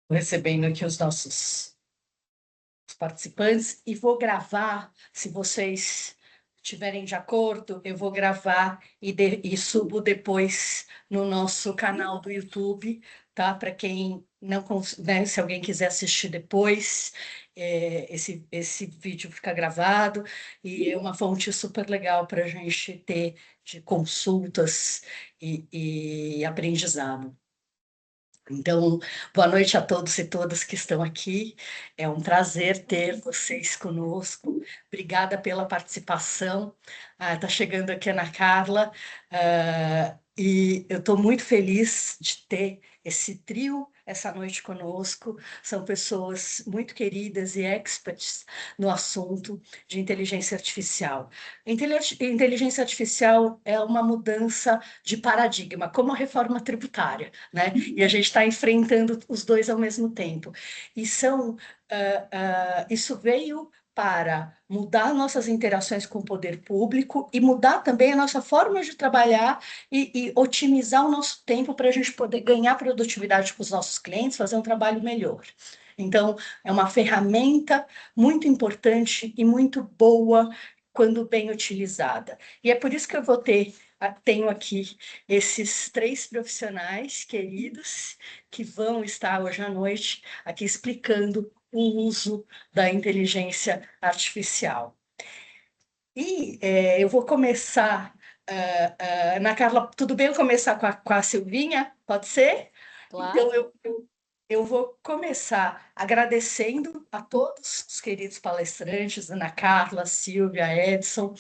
recebendo aqui os nossos participantes e vou gravar, se vocês estiverem de acordo, eu vou gravar e subo depois no nosso canal do YouTube, tá? Para quem não, né, se alguém quiser assistir depois, esse vídeo fica gravado e é uma fonte super legal para a gente ter de consultas e aprendizado. Então, boa noite a todos e todas que estão aqui. É um prazer ter vocês conosco. Obrigada pela participação. Tá chegando aqui a Ana Carla, e eu estou muito feliz de ter esse trio essa noite conosco. São pessoas muito queridas e experts no assunto de inteligência artificial. Inteligência artificial é uma mudança de paradigma, como a reforma tributária, né? E a gente está enfrentando os dois ao mesmo tempo. E isso veio para mudar nossas interações com o poder público e mudar também a nossa forma de trabalhar e otimizar o nosso tempo para a gente poder ganhar produtividade com os nossos clientes, fazer um trabalho melhor. Então, é uma ferramenta muito importante e muito boa quando bem utilizada. E é por isso que tenho aqui esses três profissionais queridos que vão estar hoje à noite aqui explicando o uso da inteligência artificial. Eu vou começar, Ana Carla, tudo bem eu começar com a Silvinha? Pode ser? Então, Claro. eu vou começar agradecendo a todos os queridos palestrantes, Ana Carla, Silvia, Edson,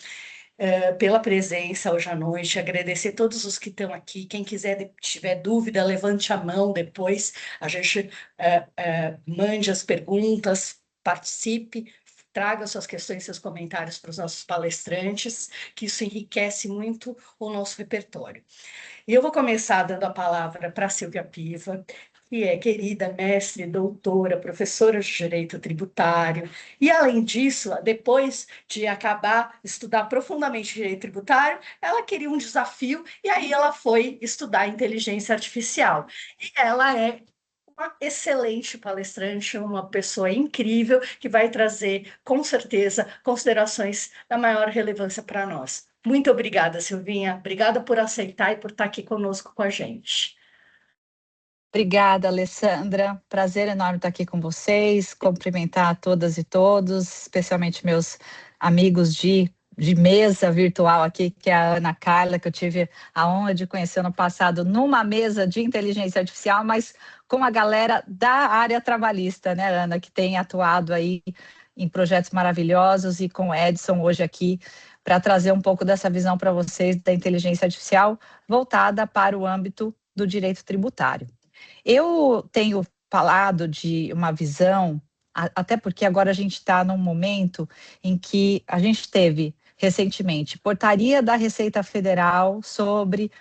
pela presença hoje à noite, agradecer a todos os que estão aqui. Quem quiser, tiver dúvida, levante a mão depois, a gente mande as perguntas, participe, traga suas questões, seus comentários para os nossos palestrantes, que isso enriquece muito o nosso repertório. E eu vou começar dando a palavra para a Silvia Piva, que é querida mestre, doutora, professora de Direito Tributário. E, além disso, depois de acabar estudar profundamente Direito Tributário, ela queria um desafio e aí ela foi estudar Inteligência Artificial. E ela é uma excelente palestrante, uma pessoa incrível que vai trazer, com certeza, considerações da maior relevância para nós. Muito obrigada, Silvinha. Obrigada por aceitar e por estar aqui conosco com a gente. Obrigada, Alessandra. Prazer enorme estar aqui com vocês, cumprimentar todas e todos, especialmente meus amigos de mesa virtual aqui, que é a Ana Carla, que eu tive a honra de conhecer no passado numa mesa de inteligência artificial, mas com a galera da área trabalhista, né, Ana, que tem atuado aí em projetos maravilhosos, e com o Edson hoje aqui para trazer um pouco dessa visão para vocês da inteligência artificial voltada para o âmbito do direito tributário. Eu tenho falado de uma visão, até porque agora a gente está num momento em que a gente teve recentemente portaria da Receita Federal sobre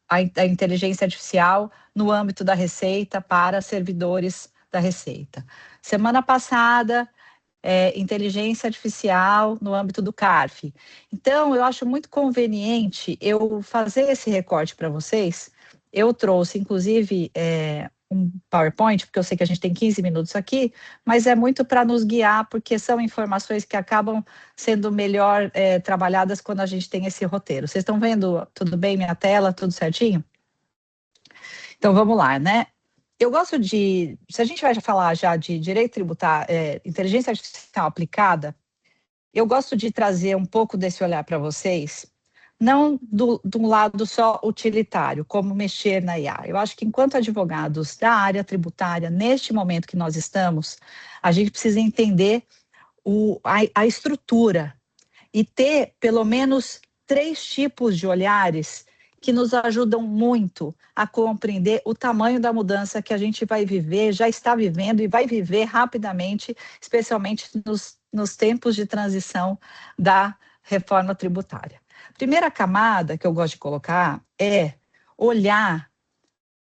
a inteligência artificial no âmbito da Receita para servidores da Receita. Semana passada, inteligência artificial no âmbito do CARF. Então, eu acho muito conveniente eu fazer esse recorte para vocês. Eu trouxe, inclusive, um PowerPoint, porque eu sei que a gente tem 15 minutos aqui, mas é muito para nos guiar, porque são informações que acabam sendo melhor trabalhadas quando a gente tem esse roteiro. Vocês estão vendo tudo bem minha tela, tudo certinho? Então, vamos lá, né? Eu gosto se a gente vai falar já de direito tributário, inteligência artificial aplicada, eu gosto de trazer um pouco desse olhar para vocês, não de um lado só utilitário, como mexer na IA. Eu acho que enquanto advogados da área tributária, neste momento que nós estamos, a gente precisa entender a estrutura e ter pelo menos 3 tipos de olhares que nos ajudam muito a compreender o tamanho da mudança que a gente vai viver, já está vivendo e vai viver rapidamente, especialmente nos tempos de transição da reforma tributária. Primeira camada que eu gosto de colocar é olhar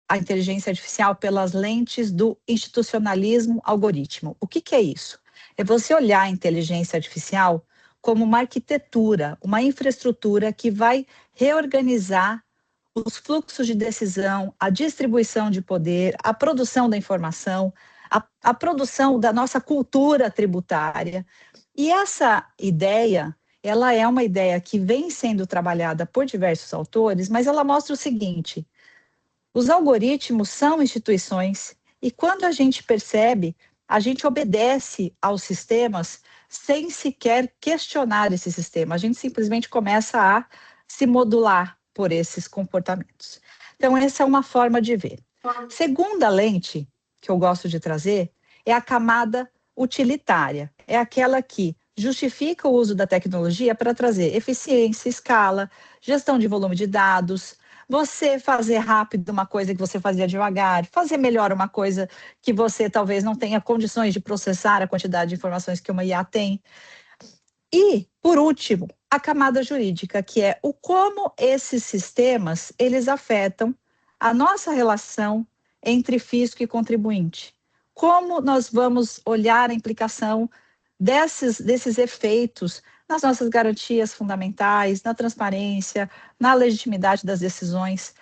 a inteligência artificial pelas lentes do institucionalismo algoritmo. O que é isso? É você olhar a inteligência artificial como uma arquitetura, uma infraestrutura que vai reorganizar os fluxos de decisão, a distribuição de poder, a produção da informação, a produção da nossa cultura tributária. E essa ideia, ela é uma ideia que vem sendo trabalhada por diversos autores, mas ela mostra o seguinte: os algoritmos são instituições e quando a gente percebe, a gente obedece aos sistemas sem sequer questionar esse sistema. A gente simplesmente começa a se modular por esses comportamentos. Então, essa é uma forma de ver. Segunda lente que eu gosto de trazer é a camada utilitária. É aquela que justifica o uso da tecnologia para trazer eficiência, escala, gestão de volume de dados, você fazer rápido uma coisa que você fazia devagar, fazer melhor uma coisa que você talvez não tenha condições de processar a quantidade de informações que uma IA tem. E, por último, a camada jurídica, que é o como esses sistemas, eles afetam a nossa relação entre fisco e contribuinte. Como nós vamos olhar a implicação desses efeitos nas nossas garantias fundamentais, na transparência, na legitimidade das decisões.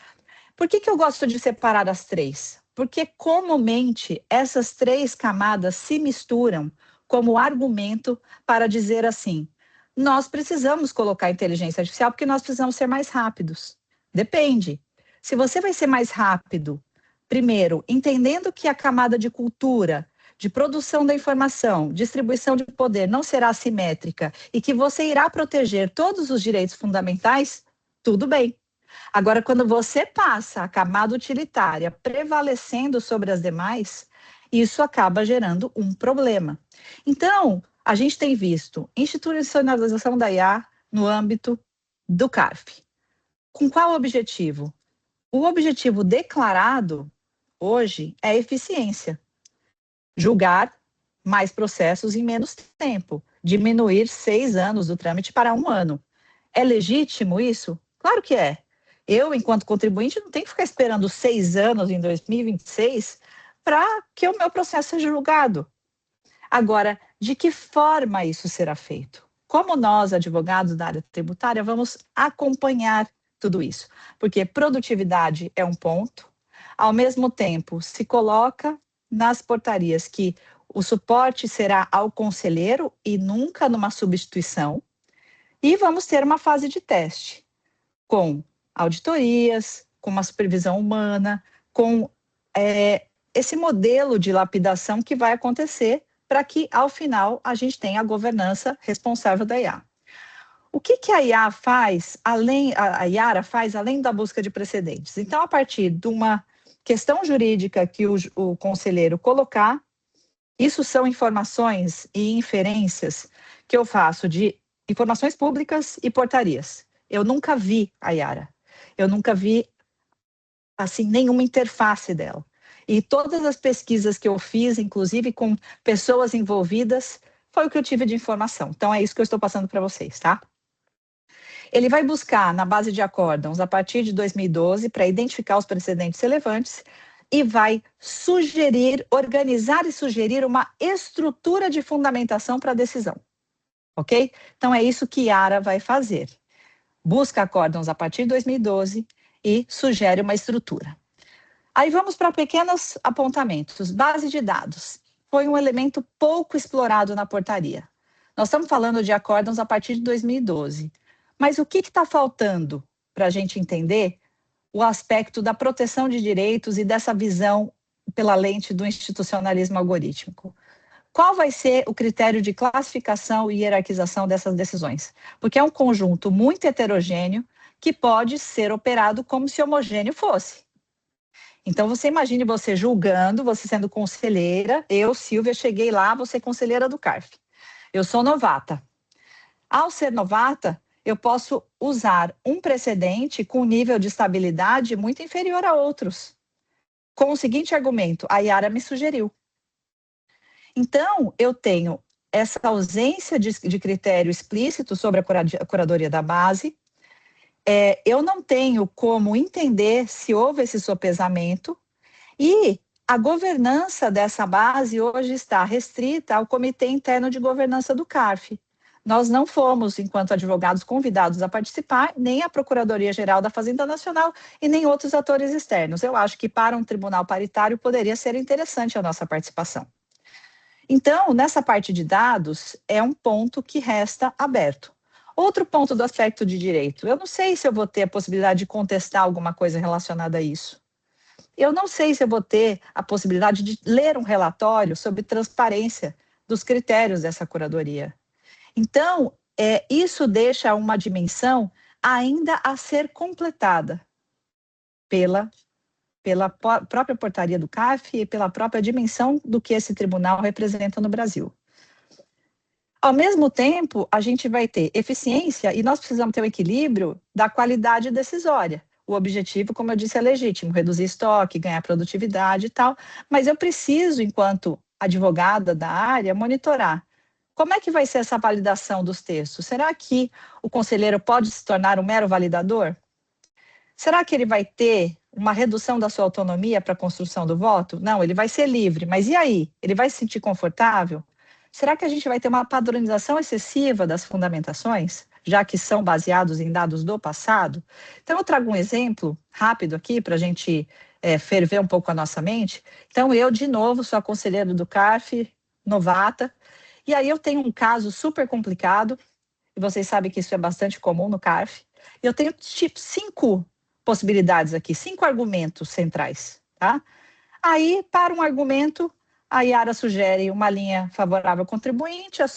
Por que eu gosto de separar as três? Porque comumente essas três camadas se misturam como argumento para dizer assim: nós precisamos colocar inteligência artificial porque nós precisamos ser mais rápidos. Depende. Se você vai ser mais rápido, primeiro, entendendo que a camada de cultura, de produção da informação, distribuição de poder não será assimétrica e que você irá proteger todos os direitos fundamentais, tudo bem. Agora, quando você passa a camada utilitária prevalecendo sobre as demais, isso acaba gerando um problema. Então, a gente tem visto institucionalização da IA no âmbito do CARF. Com qual objetivo? O objetivo declarado hoje é eficiência. Julgar mais processos em menos tempo, diminuir 6 anos do trâmite para 1 ano. É legítimo isso? Claro que é. Eu, enquanto contribuinte, não tenho que ficar esperando 6 anos em 2026 para que o meu processo seja julgado. Agora, de que forma isso será feito? Como nós, advogados da área tributária, vamos acompanhar tudo isso? Porque produtividade é um ponto, ao mesmo tempo, se coloca nas portarias que o suporte será ao conselheiro e nunca numa substituição, e vamos ter uma fase de teste, com auditorias, com uma supervisão humana, com esse modelo de lapidação que vai acontecer para que, ao final, a gente tenha a governança responsável da IA. O que a IA faz, a Iara faz, além da busca de precedentes? Então, a partir de uma questão jurídica que o conselheiro colocar, isso são informações e inferências que eu faço de informações públicas e portarias. Eu nunca vi a Iara. Eu nunca vi, assim, nenhuma interface dela. E todas as pesquisas que eu fiz, inclusive com pessoas envolvidas, foi o que eu tive de informação. Então, é isso que eu estou passando para vocês, tá? Ele vai buscar na base de acórdãos a partir de 2012 para identificar os precedentes relevantes e vai sugerir, organizar e sugerir uma estrutura de fundamentação para a decisão, ok? Então, é isso que Iara vai fazer. Busca acórdãos a partir de 2012 e sugere uma estrutura. Aí vamos para pequenos apontamentos. Base de dados. Foi um elemento pouco explorado na portaria. Nós estamos falando de acórdãos a partir de 2012. Mas o que está faltando para a gente entender o aspecto da proteção de direitos e dessa visão pela lente do institucionalismo algorítmico? Qual vai ser o critério de classificação e hierarquização dessas decisões? Porque é um conjunto muito heterogêneo que pode ser operado como se homogêneo fosse. Então, você imagine você julgando, você sendo conselheira, eu, Silvia, cheguei lá, você é conselheira do CARF. Eu sou novata. Ao ser novata, eu posso usar um precedente com nível de estabilidade muito inferior a outros. Com o seguinte argumento, a Iara me sugeriu. Então, eu tenho essa ausência de critério explícito sobre a curadoria da base, eu não tenho como entender se houve esse sopesamento, e a governança dessa base hoje está restrita ao Comitê Interno de Governança do CARF. nós não fomos, enquanto advogados, convidados a participar, nem a Procuradoria-Geral da Fazenda Nacional e nem outros atores externos. Eu acho que para um tribunal paritário poderia ser interessante a nossa participação. Então, nessa parte de dados, é um ponto que resta aberto. Outro ponto do aspecto de direito, eu não sei se eu vou ter a possibilidade de contestar alguma coisa relacionada a isso. Eu não sei se eu vou ter a possibilidade de ler um relatório sobre transparência dos critérios dessa curadoria. Então, isso deixa uma dimensão ainda a ser completada pela própria portaria do CARF e pela própria dimensão do que esse tribunal representa no Brasil. Ao mesmo tempo, a gente vai ter eficiência e nós precisamos ter o equilíbrio da qualidade decisória. O objetivo, como eu disse, é legítimo, reduzir estoque, ganhar produtividade e tal, mas eu preciso, enquanto advogada da área, monitorar. Como é que vai ser essa validação dos textos? Será que o conselheiro pode se tornar um mero validador? Será que ele vai ter uma redução da sua autonomia para a construção do voto? Não, ele vai ser livre, mas e aí? Ele vai se sentir confortável? Será que a gente vai ter uma padronização excessiva das fundamentações, já que são baseados em dados do passado? Então, eu trago um exemplo rápido aqui para a gente ferver um pouco a nossa mente. Então, eu, de novo, sou a conselheira do CARF, novata, e aí eu tenho um caso super complicado, e vocês sabem que isso é bastante comum no CARF. Eu tenho tipo 5 possibilidades aqui, 5 argumentos centrais, tá? Aí, para um argumento, a Yara sugere uma linha favorável ao contribuinte, a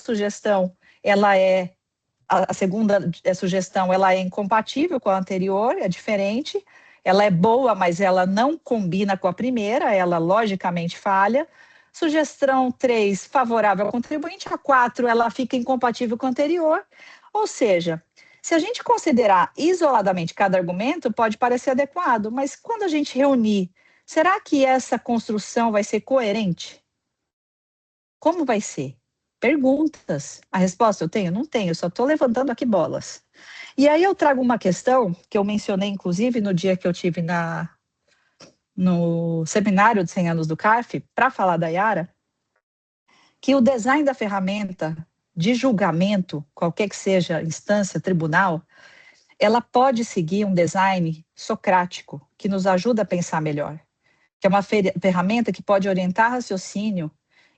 segunda sugestão, ela é incompatível com a anterior, é diferente, ela é boa, mas ela não combina com a primeira, ela logicamente falha. Sugestão 3, favorável ao contribuinte, a 4, ela fica incompatível com a anterior, ou seja, se a gente considerar isoladamente cada argumento, pode parecer adequado, mas quando a gente reunir, será que essa construção vai ser coerente? Como vai ser? Perguntas. A resposta eu tenho? Não tenho, só estou levantando aqui bolas. E aí eu trago uma questão que eu mencionei, inclusive, no dia que eu tive no seminário de 100 anos do CARF, para falar da Yara, que o design da ferramenta de julgamento, qualquer que seja a instância, tribunal, ela pode seguir um design socrático, que nos ajuda a pensar melhor, que é uma ferramenta que pode orientar raciocínio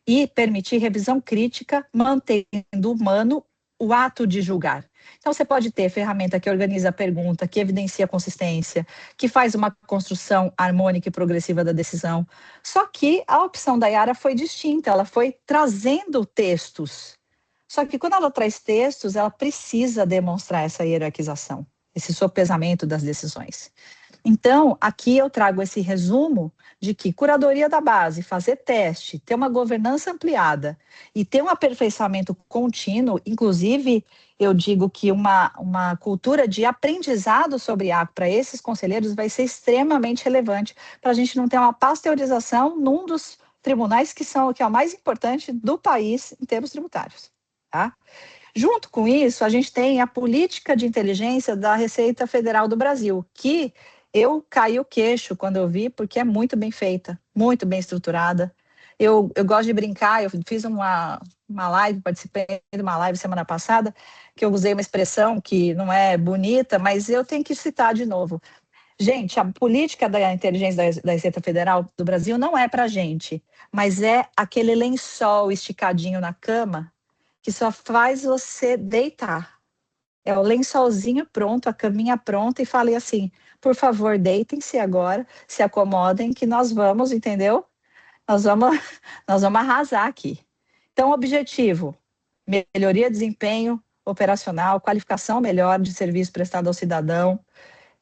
e permitir revisão crítica, mantendo humano o ato de julgar. Então, você pode ter ferramenta que organiza a pergunta, que evidencia a consistência, que faz uma construção harmônica e progressiva da decisão. Só que a opção da Yara foi distinta, ela foi trazendo textos. Só que quando ela traz textos, ela precisa demonstrar essa hierarquização, esse sopesamento das decisões. Então, aqui eu trago esse resumo de que curadoria da base, fazer teste, ter uma governança ampliada e ter um aperfeiçoamento contínuo, inclusive, eu digo que uma cultura de aprendizado sobre água para esses conselheiros vai ser extremamente relevante para a gente não ter uma pasteurização num dos tribunais que é o mais importante do país em termos tributários, tá? Junto com isso, a gente tem a política de inteligência da Receita Federal do Brasil, que eu caí o queixo quando eu vi, porque é muito bem feita, muito bem estruturada. Eu gosto de brincar, eu fiz uma live, participei de uma live semana passada, que eu usei uma expressão que não é bonita, mas eu tenho que citar de novo. Gente, a política da inteligência da Receita Federal do Brasil não é para a gente, mas é aquele lençol esticadinho na cama que só faz você deitar. É o lençolzinho pronto, a caminha pronta, e falei assim, por favor, deitem-se agora, se acomodem, que nós vamos, entendeu? Nós vamos arrasar aqui. Então, objetivo, melhoria de desempenho operacional, qualificação melhor de serviço prestado ao cidadão,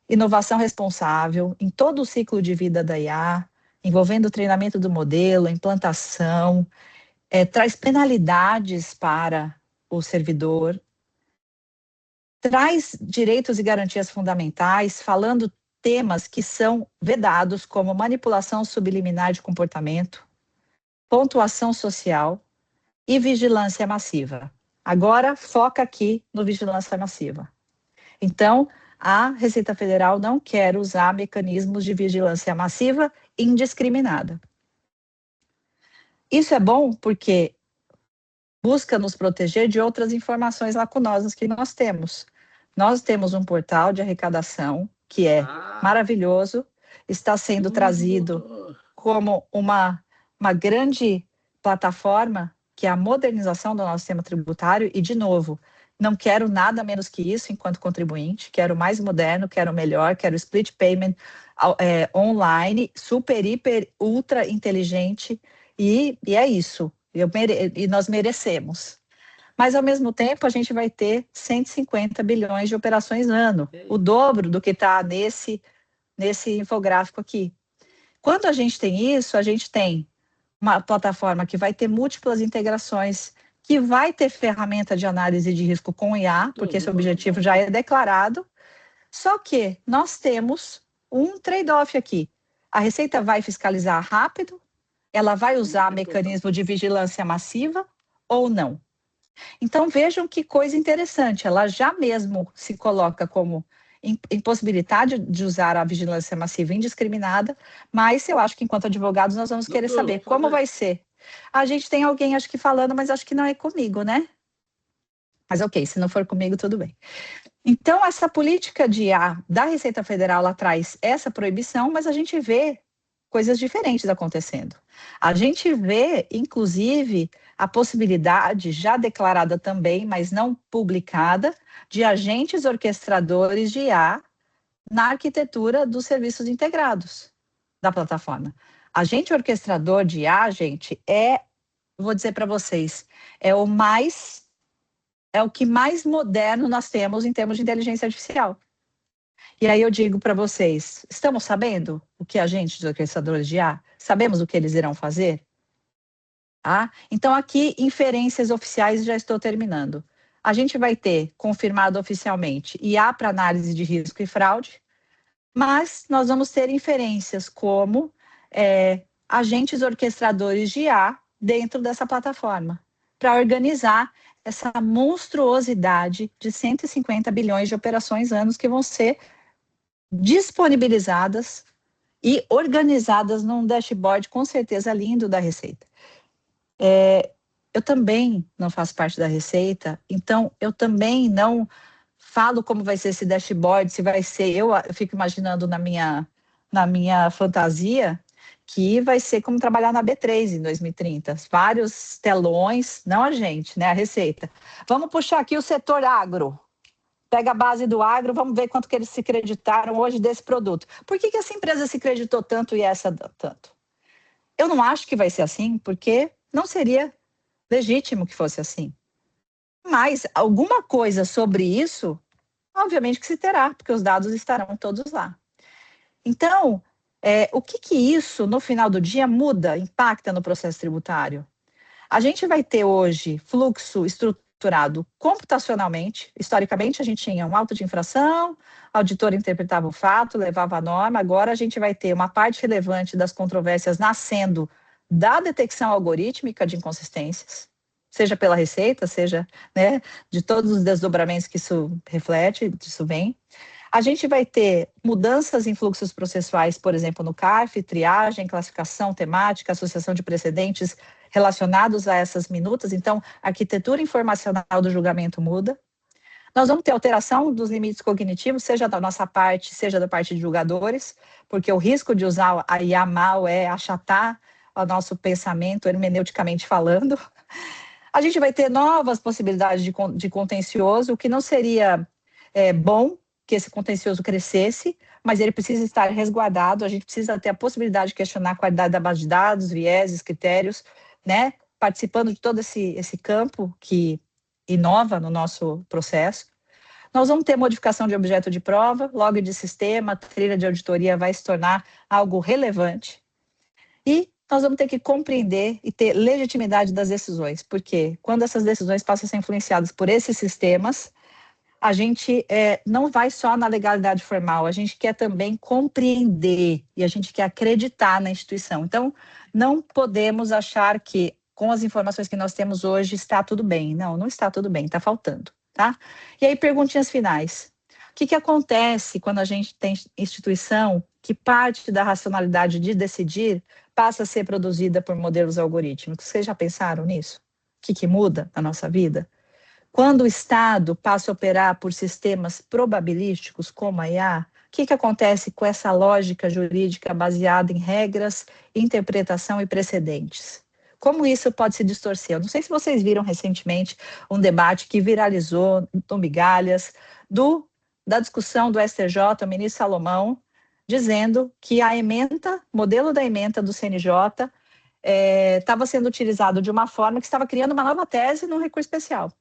inovação responsável em todo o ciclo de vida da IA, envolvendo o treinamento do modelo, implantação, traz penalidades para o servidor, traz direitos e garantias fundamentais, falando temas que são vedados, como manipulação subliminar de comportamento, pontuação social e vigilância massiva. Agora, foca aqui no vigilância massiva. Então, a Receita Federal não quer usar mecanismos de vigilância massiva indiscriminada. Isso é bom porque busca nos proteger de outras informações lacunosas que nós temos. Nós temos um portal de arrecadação que é maravilhoso, está sendo trazido como uma grande plataforma, que é a modernização do nosso sistema tributário, e, de novo, não quero nada menos que isso enquanto contribuinte, quero mais moderno, quero melhor, quero split payment online, super, hiper, ultra inteligente, e é isso, e nós merecemos. Mas, ao mesmo tempo, a gente vai ter 150 bilhões de operações ano, o dobro do que está nesse infográfico aqui. Quando a gente tem isso, a gente tem uma plataforma que vai ter múltiplas integrações, que vai ter ferramenta de análise de risco com IA, porque esse objetivo já é declarado, só que nós temos um trade-off aqui. A Receita vai fiscalizar rápido, ela vai usar mecanismo de vigilância massiva ou não? Então, vejam que coisa interessante, ela já mesmo se coloca como impossibilidade de usar a vigilância massiva indiscriminada, mas eu acho que, enquanto advogados, nós vamos querer saber como vai ser. A gente tem alguém, acho que falando, mas acho que não é comigo, né? Mas ok, se não for comigo, tudo bem. Então, essa política de IA da Receita Federal, ela traz essa proibição, mas a gente vê coisas diferentes acontecendo. A gente vê, inclusive, a possibilidade, já declarada também, mas não publicada, de agentes orquestradores de IA na arquitetura dos serviços integrados da plataforma. Agente orquestrador de IA, gente, vou dizer para vocês, é o que mais moderno nós temos em termos de inteligência artificial. E aí eu digo para vocês, estamos sabendo o que agentes orquestradores de IA? Sabemos o que eles irão fazer? Então, aqui, inferências oficiais, já estou terminando. A gente vai ter confirmado oficialmente IA para análise de risco e fraude, mas nós vamos ter inferências como agentes orquestradores de IA dentro dessa plataforma, para organizar essa monstruosidade de 150 bilhões de operações anos que vão ser disponibilizadas e organizadas num dashboard, com certeza, lindo da Receita. Eu também não faço parte da Receita, então eu também não falo como vai ser esse dashboard, se vai ser, eu fico imaginando na minha fantasia, que vai ser como trabalhar na B3 em 2030, vários telões, não a gente, né, a Receita. Vamos puxar aqui o setor agro, pega a base do agro, vamos ver quanto que eles se creditaram hoje desse produto. Por que essa empresa se creditou tanto e essa tanto? Eu não acho que vai ser assim, porque não seria legítimo que fosse assim. Mas alguma coisa sobre isso, obviamente que se terá, porque os dados estarão todos lá. Então, o que isso, no final do dia, muda, impacta no processo tributário? A gente vai ter hoje fluxo estruturado computacionalmente. Historicamente, a gente tinha um auto de infração, auditor interpretava o fato, levava a norma. Agora, a gente vai ter uma parte relevante das controvérsias nascendo da detecção algorítmica de inconsistências, seja pela Receita, seja, né, de todos os desdobramentos que isso reflete, disso vem. A gente vai ter mudanças em fluxos processuais, por exemplo, no CARF, triagem, classificação temática, associação de precedentes relacionados a essas minutas. Então, a arquitetura informacional do julgamento muda. Nós vamos ter alteração dos limites cognitivos, seja da nossa parte, seja da parte de julgadores, porque o risco de usar a IA mal é achatar o nosso pensamento, hermeneuticamente falando. A gente vai ter novas possibilidades de contencioso, o que não seria bom que esse contencioso crescesse, mas ele precisa estar resguardado, a gente precisa ter a possibilidade de questionar a qualidade da base de dados, vieses, critérios, né? Participando de todo esse campo que inova no nosso processo. Nós vamos ter modificação de objeto de prova, log de sistema, trilha de auditoria vai se tornar algo relevante. E nós vamos ter que compreender e ter legitimidade das decisões, porque quando essas decisões passam a ser influenciadas por esses sistemas, a gente não vai só na legalidade formal, a gente quer também compreender e a gente quer acreditar na instituição. Então, não podemos achar que com as informações que nós temos hoje está tudo bem. Não, não está tudo bem, está faltando, tá? E aí, perguntinhas finais. O que acontece quando a gente tem instituição que parte da racionalidade de decidir passa a ser produzida por modelos algorítmicos? Vocês já pensaram nisso? que muda na nossa vida? Quando o Estado passa a operar por sistemas probabilísticos, como a IA, o que acontece com essa lógica jurídica baseada em regras, interpretação e precedentes? Como isso pode se distorcer? Eu não sei se vocês viram recentemente um debate que viralizou no Migalhas, da discussão do STJ, o ministro Salomão, dizendo que a ementa, modelo da ementa do CNJ, estava sendo utilizado de uma forma que estava criando uma nova tese no recurso especial.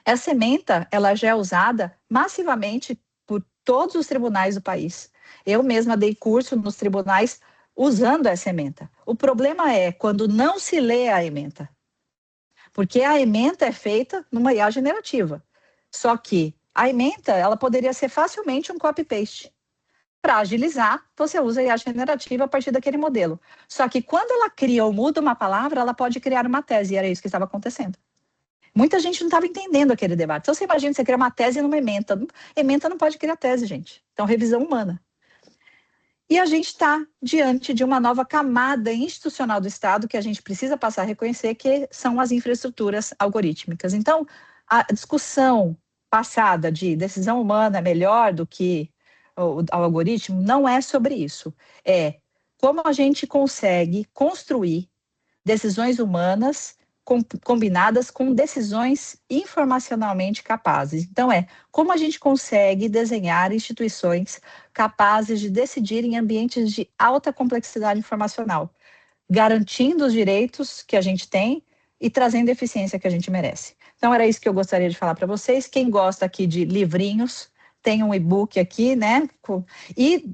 Essa ementa, ela já é usada massivamente por todos os tribunais do país. Eu mesma dei curso nos tribunais usando essa ementa. O problema é quando não se lê a ementa, porque a ementa é feita numa IA generativa. Só que a ementa, ela poderia ser facilmente um copy-paste. Para agilizar, você usa a IA generativa a partir daquele modelo. Só que quando ela cria ou muda uma palavra, ela pode criar uma tese, e era isso que estava acontecendo. Muita gente não estava entendendo aquele debate. Então, você imagina você criar uma tese numa ementa. Ementa não pode criar tese, gente. Então, revisão humana. E a gente está diante de uma nova camada institucional do Estado que a gente precisa passar a reconhecer, que são as infraestruturas algorítmicas. Então, a discussão passada de decisão humana é melhor do que o algoritmo não é sobre isso. É como a gente consegue construir decisões humanas combinadas com decisões informacionalmente capazes. Então, como a gente consegue desenhar instituições capazes de decidir em ambientes de alta complexidade informacional, garantindo os direitos que a gente tem e trazendo a eficiência que a gente merece. Então, era isso que eu gostaria de falar para vocês. Quem gosta aqui de livrinhos, tem um e-book aqui, né? E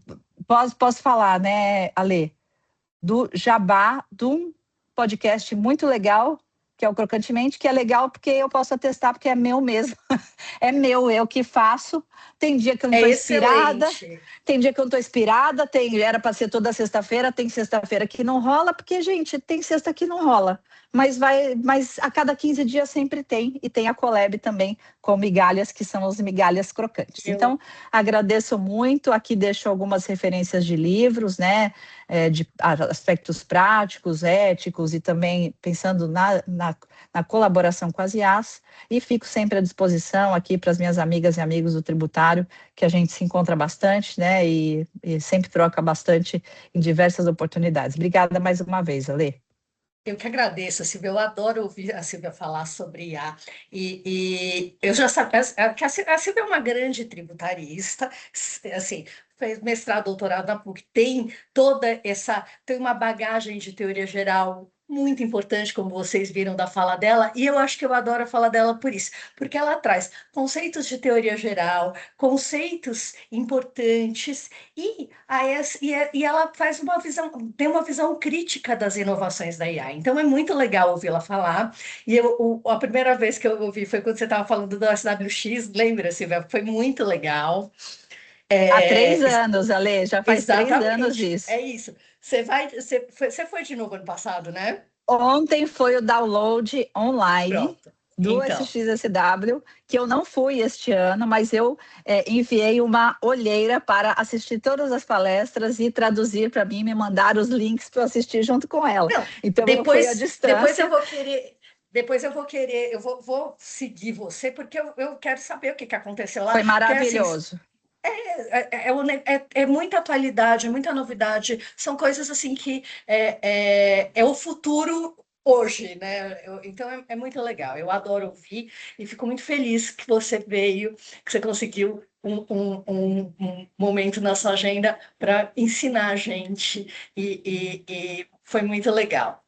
posso falar, né, Ale, do jabá de um podcast muito legal, que é o Crocantemente, que é legal porque eu posso atestar, porque é meu mesmo. É meu, eu que faço. Tem dia que eu não estou inspirada, tem dia que eu não estou inspirada, era para ser toda sexta-feira, tem sexta-feira que não rola, porque, gente, tem sexta que não rola. Mas a cada 15 dias sempre tem, e tem a collab também com migalhas, que são as migalhas crocantes. Então, agradeço muito, aqui deixo algumas referências de livros, né, de aspectos práticos, éticos, e também pensando na colaboração com as IAs, e fico sempre à disposição aqui para as minhas amigas e amigos do tributário, que a gente se encontra bastante, né, e sempre troca bastante em diversas oportunidades. Obrigada mais uma vez, Ale. Eu que agradeço, Silvia. Eu adoro ouvir a Silvia falar sobre IA. E eu já sabia que a Silvia é uma grande tributarista, assim, fez mestrado, doutorado na PUC, tem uma bagagem de teoria geral muito importante, como vocês viram da fala dela, e eu acho que eu adoro a fala dela por isso, porque ela traz conceitos de teoria geral, conceitos importantes, e ela faz tem uma visão crítica das inovações da IA. Então é muito legal ouvi-la falar. A primeira vez que eu ouvi foi quando você estava falando do SWX, lembra, Silvia? Foi muito legal. Há 3 anos, Ale, já faz 3 anos isso. É isso. Você foi de novo ano passado, né? Ontem foi o download online. Pronto. Do Então, SXSW, que eu não fui este ano, mas eu enviei uma olheira para assistir todas as palestras e traduzir para mim, me mandar os links para eu assistir junto com ela. não, Então, eu fui à distância. Depois eu vou querer, vou seguir você, porque eu quero saber o que aconteceu lá. Foi Porque, maravilhoso. é muita atualidade, é muita novidade, são coisas assim que é o futuro hoje, né? Então é muito legal, eu adoro ouvir e fico muito feliz que você veio, que você conseguiu um momento na sua agenda para ensinar a gente e foi muito legal.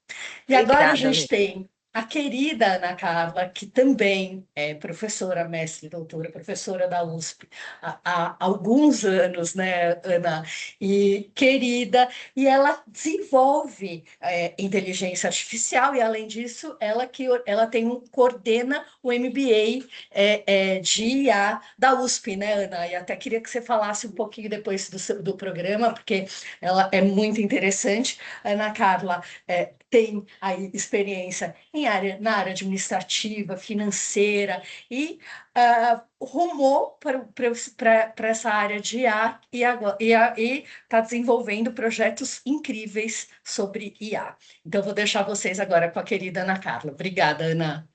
E agora a Obrigada, gente Lê. tem a querida Ana Carla, que também é professora, mestre, doutora, professora da USP há alguns anos, né, Ana? E querida, e ela desenvolve inteligência artificial, e além disso, coordena o MBA de IA da USP, né, Ana? E até queria que você falasse um pouquinho depois do programa, porque ela é muito interessante. Ana Carla tem aí experiência na área administrativa, financeira, e rumou para essa área de IA e está desenvolvendo projetos incríveis sobre IA. Então, vou deixar vocês agora com a querida Ana Carla. Obrigada, Ana.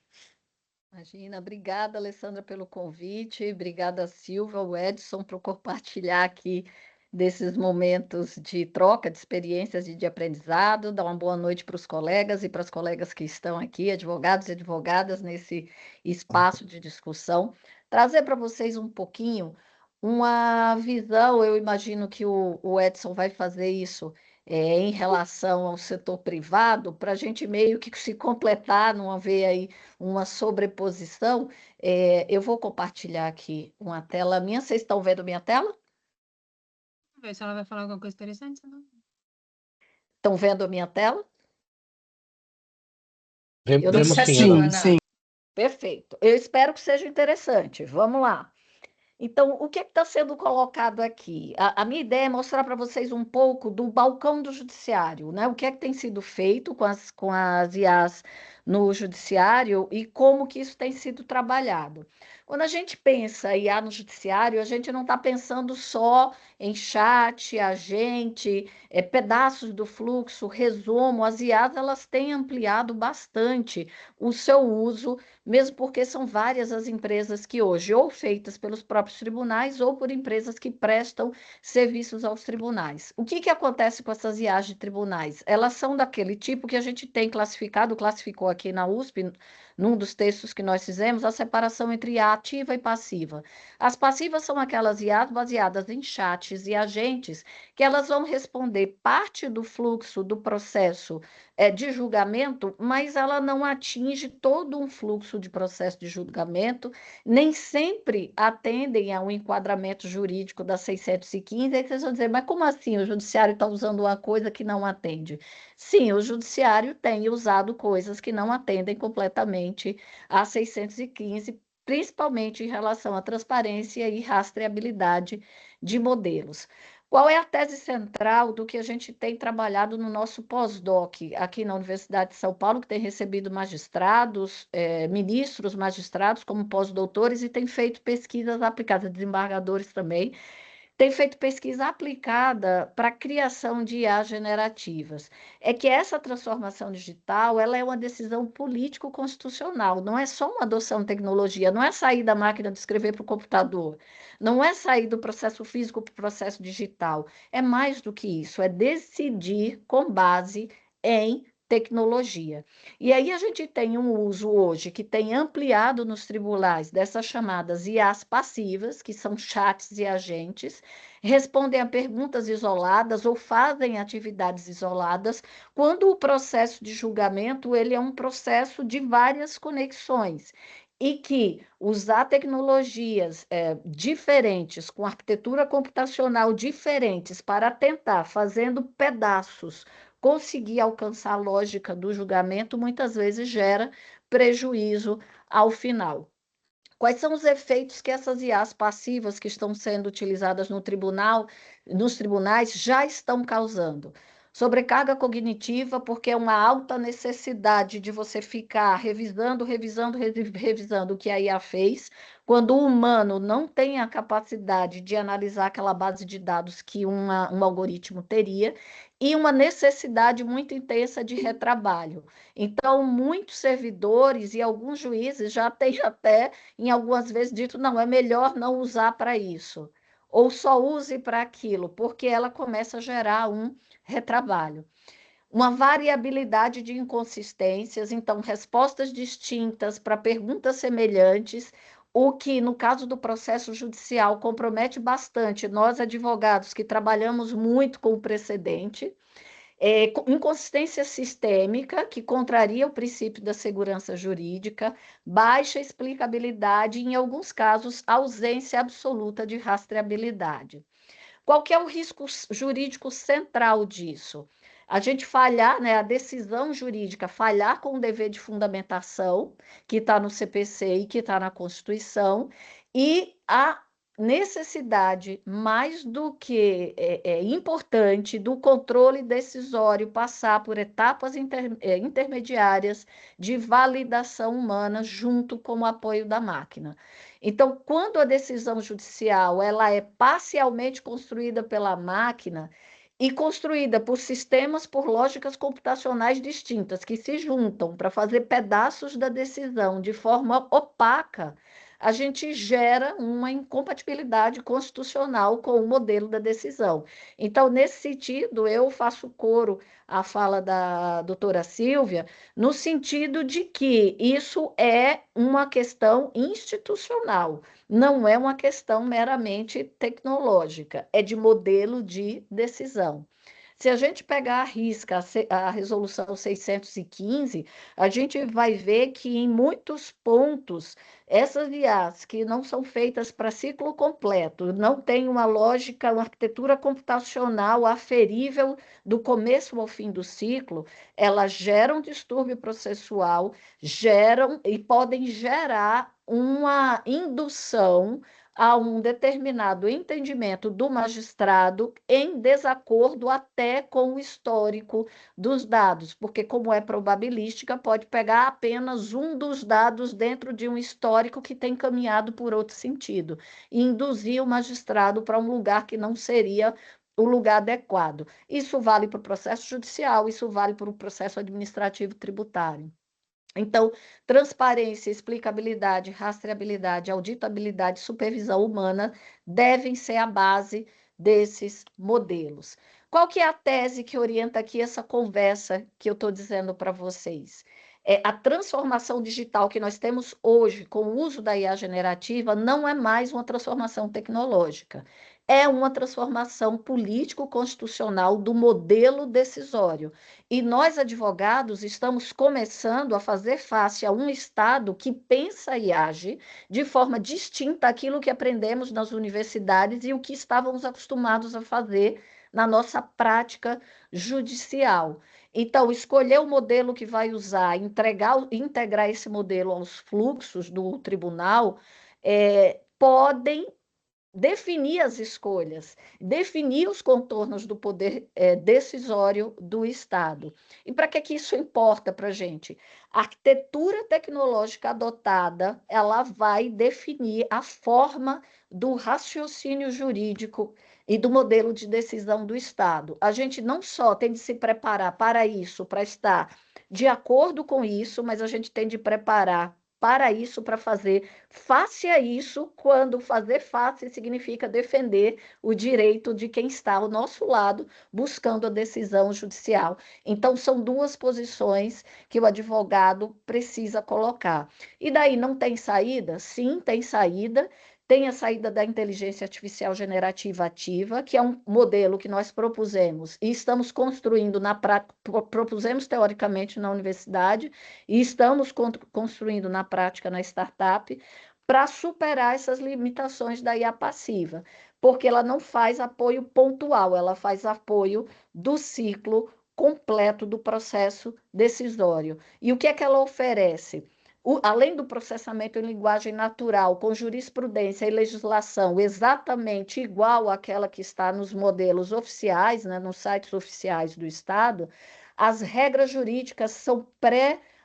Imagina, obrigada, Alessandra, pelo convite, obrigada, Silvia, o Edson, por compartilhar aqui desses momentos de troca de experiências e de aprendizado. Dar uma boa noite para os colegas e para as colegas que estão aqui, advogados e advogadas, nesse espaço de discussão. Trazer para vocês um pouquinho uma visão, eu imagino que o Edson vai fazer isso em relação ao setor privado, para a gente meio que se completar, não haver aí uma sobreposição. Eu vou compartilhar aqui uma tela minha. Vocês estão vendo minha tela? Vamos ver se ela vai falar alguma coisa interessante. Não? Estão vendo a minha tela? Vemos sim, sim. Perfeito. Eu espero que seja interessante. Vamos lá. Então, o que está sendo colocado aqui? A minha ideia é mostrar para vocês um pouco do balcão do judiciário, né? O que é que tem sido feito com as IAs no judiciário e como que isso tem sido trabalhado. Quando a gente pensa IA no judiciário, a gente não está pensando só em chat, agente, pedaços do fluxo, resumo. As IAs elas têm ampliado bastante o seu uso, mesmo porque são várias as empresas que hoje, ou feitas pelos próprios tribunais, ou por empresas que prestam serviços aos tribunais. O que acontece com essas IAs de tribunais? Elas são daquele tipo que a gente tem classificou aqui na USP, num dos textos que nós fizemos, a separação entre IA ativa e passiva. As passivas são aquelas IAs baseadas em chats e agentes, que elas vão responder parte do fluxo do processo de julgamento, mas ela não atinge todo um fluxo de processo de julgamento, nem sempre atendem ao enquadramento jurídico da 615. Aí vocês vão dizer, mas como assim o judiciário está usando uma coisa que não atende? Sim, o judiciário tem usado coisas que não atendem completamente a 615, principalmente em relação à transparência e rastreabilidade de modelos. Qual é a tese central do que a gente tem trabalhado no nosso pós-doc aqui na Universidade de São Paulo, que tem recebido magistrados, ministros magistrados como pós-doutores e tem feito pesquisas aplicadas, desembargadores também, tem feito pesquisa aplicada para a criação de IAs generativas. É que essa transformação digital ela é uma decisão político-constitucional, não é só uma adoção de tecnologia, não é sair da máquina de escrever para o computador, não é sair do processo físico para o processo digital, é mais do que isso, é decidir com base em tecnologia. E aí a gente tem um uso hoje que tem ampliado nos tribunais dessas chamadas IAs passivas, que são chats e agentes, respondem a perguntas isoladas ou fazem atividades isoladas, quando o processo de julgamento ele é um processo de várias conexões e que usar tecnologias diferentes, com arquitetura computacional diferentes, para tentar, fazendo pedaços, conseguir alcançar a lógica do julgamento, muitas vezes gera prejuízo ao final. Quais são os efeitos que essas IAs passivas que estão sendo utilizadas no tribunal, nos tribunais já estão causando? Sobrecarga cognitiva, porque é uma alta necessidade de você ficar revisando o que a IA fez, quando o humano não tem a capacidade de analisar aquela base de dados que um algoritmo teria, e uma necessidade muito intensa de retrabalho. Então, muitos servidores e alguns juízes já têm até, em algumas vezes, dito, não, é melhor não usar para isso, ou só use para aquilo, porque ela começa a gerar um retrabalho. Uma variabilidade de inconsistências, então, respostas distintas para perguntas semelhantes, o que, no caso do processo judicial, compromete bastante nós, advogados, que trabalhamos muito com o precedente, inconsistência sistêmica, que contraria o princípio da segurança jurídica, baixa explicabilidade e, em alguns casos, ausência absoluta de rastreabilidade. Qual que é o risco jurídico central disso? A gente falhar, né, a decisão jurídica falhar com o dever de fundamentação, que está no CPC e que está na Constituição, e a necessidade, mais do que importante, do controle decisório passar por etapas intermediárias de validação humana junto com o apoio da máquina. Então, quando a decisão judicial ela é parcialmente construída pela máquina e construída por sistemas, por lógicas computacionais distintas, que se juntam para fazer pedaços da decisão de forma opaca, a gente gera uma incompatibilidade constitucional com o modelo da decisão. Então, nesse sentido, eu faço coro à fala da doutora Silvia, no sentido de que isso é uma questão institucional, não é uma questão meramente tecnológica, é de modelo de decisão. Se a gente pegar a risca a resolução 615, a gente vai ver que em muitos pontos essas IAs que não são feitas para ciclo completo, não tem uma lógica, uma arquitetura computacional aferível do começo ao fim do ciclo, elas geram distúrbio processual, geram e podem gerar uma indução a um determinado entendimento do magistrado em desacordo até com o histórico dos dados, porque, como é probabilística, pode pegar apenas um dos dados dentro de um histórico que tem caminhado por outro sentido e induzir o magistrado para um lugar que não seria o lugar adequado. Isso vale para o processo judicial, isso vale para o processo administrativo tributário. Então, transparência, explicabilidade, rastreabilidade, auditabilidade, supervisão humana devem ser a base desses modelos. Qual que é a tese que orienta aqui essa conversa que eu estou dizendo para vocês? A transformação digital que nós temos hoje com o uso da IA generativa não é mais uma transformação tecnológica, é uma transformação político-constitucional do modelo decisório. E nós, advogados, estamos começando a fazer face a um Estado que pensa e age de forma distinta àquilo que aprendemos nas universidades e o que estávamos acostumados a fazer na nossa prática judicial. Então, escolher o modelo que vai usar, integrar esse modelo aos fluxos do tribunal, podem definir as escolhas, definir os contornos do poder decisório do Estado. E para que isso importa para a gente? A arquitetura tecnológica adotada, ela vai definir a forma do raciocínio jurídico e do modelo de decisão do Estado. A gente não só tem de se preparar para isso, para estar de acordo com isso, mas a gente tem de preparar para isso, para fazer face a isso, quando fazer face significa defender o direito de quem está ao nosso lado, buscando a decisão judicial. Então, são duas posições que o advogado precisa colocar. E daí não tem saída? Sim, tem saída. Tem a saída da inteligência artificial generativa ativa, que é um modelo que nós propusemos e estamos construindo na prática, propusemos teoricamente na universidade e estamos construindo na prática na startup, para superar essas limitações da IA passiva, porque ela não faz apoio pontual, ela faz apoio do ciclo completo do processo decisório. E o que é que ela oferece? Além do processamento em linguagem natural, com jurisprudência e legislação exatamente igual àquela que está nos modelos oficiais, né, nos sites oficiais do Estado, as regras jurídicas são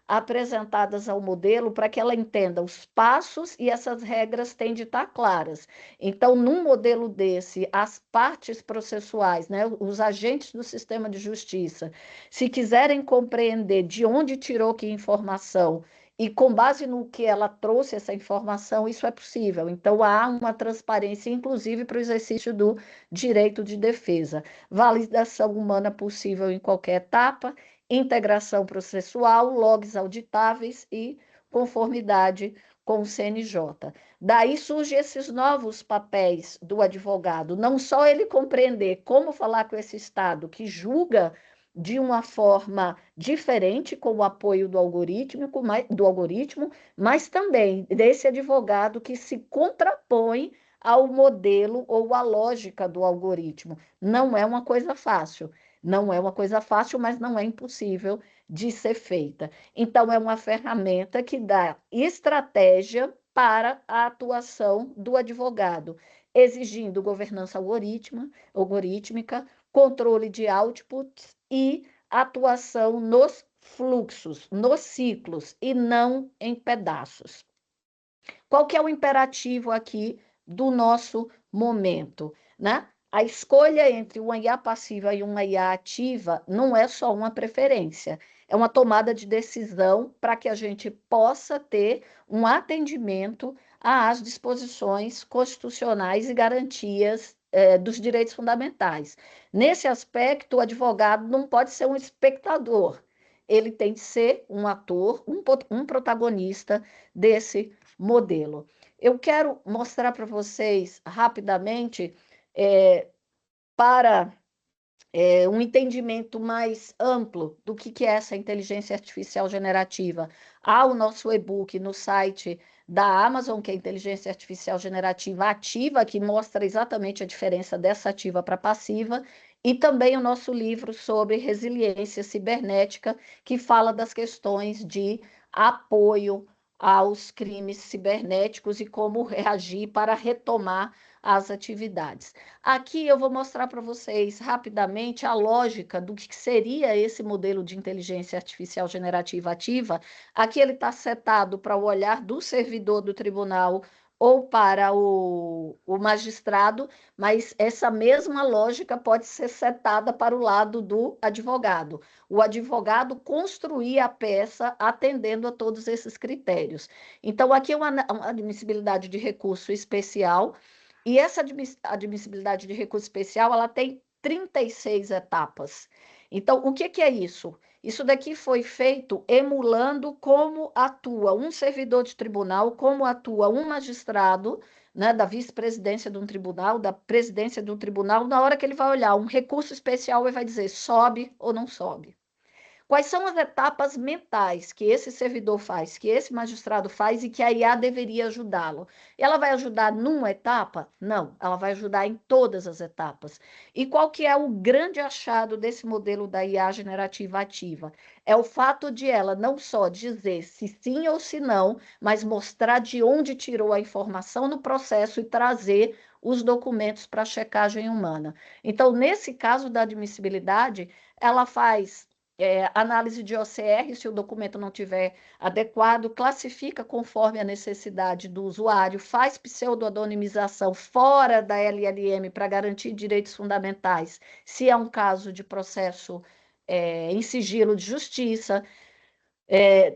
apresentadas ao modelo para que ela entenda os passos e essas regras têm de estar claras. Então, num modelo desse, as partes processuais, né, os agentes do sistema de justiça, se quiserem compreender de onde tirou que informação e com base no que ela trouxe essa informação, isso é possível. Então, há uma transparência, inclusive, para o exercício do direito de defesa. Validação humana possível em qualquer etapa, integração processual, logs auditáveis e conformidade com o CNJ. Daí surgem esses novos papéis do advogado, não só ele compreender como falar com esse Estado que julga de uma forma diferente com o apoio do algoritmo, mas também desse advogado que se contrapõe ao modelo ou à lógica do algoritmo. Não é uma coisa fácil. Não é uma coisa fácil, mas não é impossível de ser feita. Então, é uma ferramenta que dá estratégia para a atuação do advogado. exigindo governança algorítmica, controle de outputs e atuação nos fluxos, nos ciclos, e não em pedaços. Qual que é o imperativo aqui do nosso momento, né? A escolha entre uma IA passiva e uma IA ativa não é só uma preferência, é uma tomada de decisão para que a gente possa ter um atendimento às disposições constitucionais e garantias dos direitos fundamentais. Nesse aspecto, o advogado não pode ser um espectador, ele tem que ser um ator, um protagonista desse modelo. Eu quero mostrar para vocês rapidamente, para um entendimento mais amplo do que é essa inteligência artificial generativa. Há o nosso e-book no site da Amazon, que é Inteligência Artificial Generativa Ativa, que mostra exatamente a diferença dessa ativa para passiva, e também o nosso livro sobre resiliência cibernética, que fala das questões de apoio aos crimes cibernéticos e como reagir para retomar as atividades. Aqui eu vou mostrar para vocês rapidamente a lógica do que seria esse modelo de inteligência artificial generativa ativa. Aqui ele está setado para o olhar do servidor do tribunal ou para o magistrado, mas essa mesma lógica pode ser setada para o lado do advogado. O advogado construir a peça atendendo a todos esses critérios. Então, aqui é uma admissibilidade de recurso especial, e essa admissibilidade de recurso especial, ela tem 36 etapas. Então, o que é isso? Isso daqui foi feito emulando como atua um servidor de tribunal, como atua um magistrado, né, da vice-presidência de um tribunal, da presidência de um tribunal, na hora que ele vai olhar um recurso especial, ele vai dizer sobe ou não sobe. Quais são as etapas mentais que esse servidor faz, que esse magistrado faz e que a IA deveria ajudá-lo? Ela vai ajudar numa etapa? Não, ela vai ajudar em todas as etapas. E qual que é o grande achado desse modelo da IA generativa ativa? É o fato de ela não só dizer se sim ou se não, mas mostrar de onde tirou a informação no processo e trazer os documentos para a checagem humana. Então, nesse caso da admissibilidade, ela faz análise de OCR, se o documento não tiver adequado, classifica conforme a necessidade do usuário, faz pseudo-anonimização fora da LLM para garantir direitos fundamentais, se é um caso de processo em sigilo de justiça,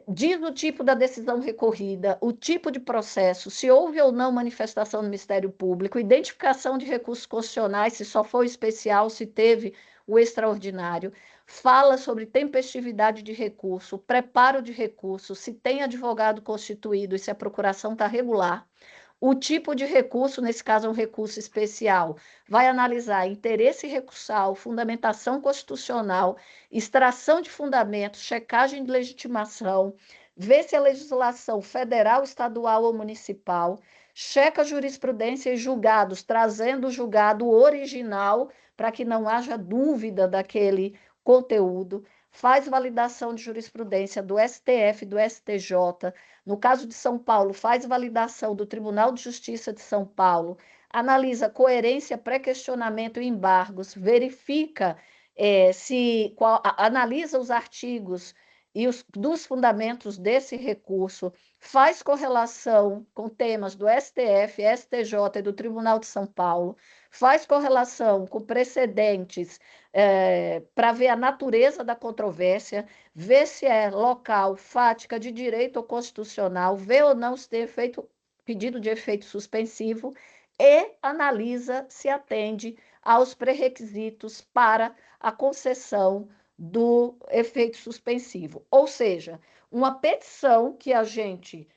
diz o tipo da decisão recorrida, o tipo de processo, se houve ou não manifestação do Ministério Público, identificação de recursos constitucionais, se só foi especial, se teve o extraordinário, fala sobre tempestividade de recurso, preparo de recurso, se tem advogado constituído e se a procuração está regular. O tipo de recurso, nesse caso é um recurso especial, vai analisar interesse recursal, fundamentação constitucional, extração de fundamentos, checagem de legitimação, ver se a legislação federal, estadual ou municipal, checa jurisprudência e julgados, trazendo o julgado original para que não haja dúvida daquele conteúdo, faz validação de jurisprudência do STF, do STJ, no caso de São Paulo, faz validação do Tribunal de Justiça de São Paulo, analisa coerência, pré-questionamento e embargos, verifica analisa os artigos e dos fundamentos desse recurso, faz correlação com temas do STF, STJ e do Tribunal de São Paulo, faz correlação com precedentes para ver a natureza da controvérsia, vê se é local, fática, de direito ou constitucional, vê ou não se tem pedido de efeito suspensivo e analisa se atende aos pré-requisitos para a concessão do efeito suspensivo. Ou seja, uma petição que a gente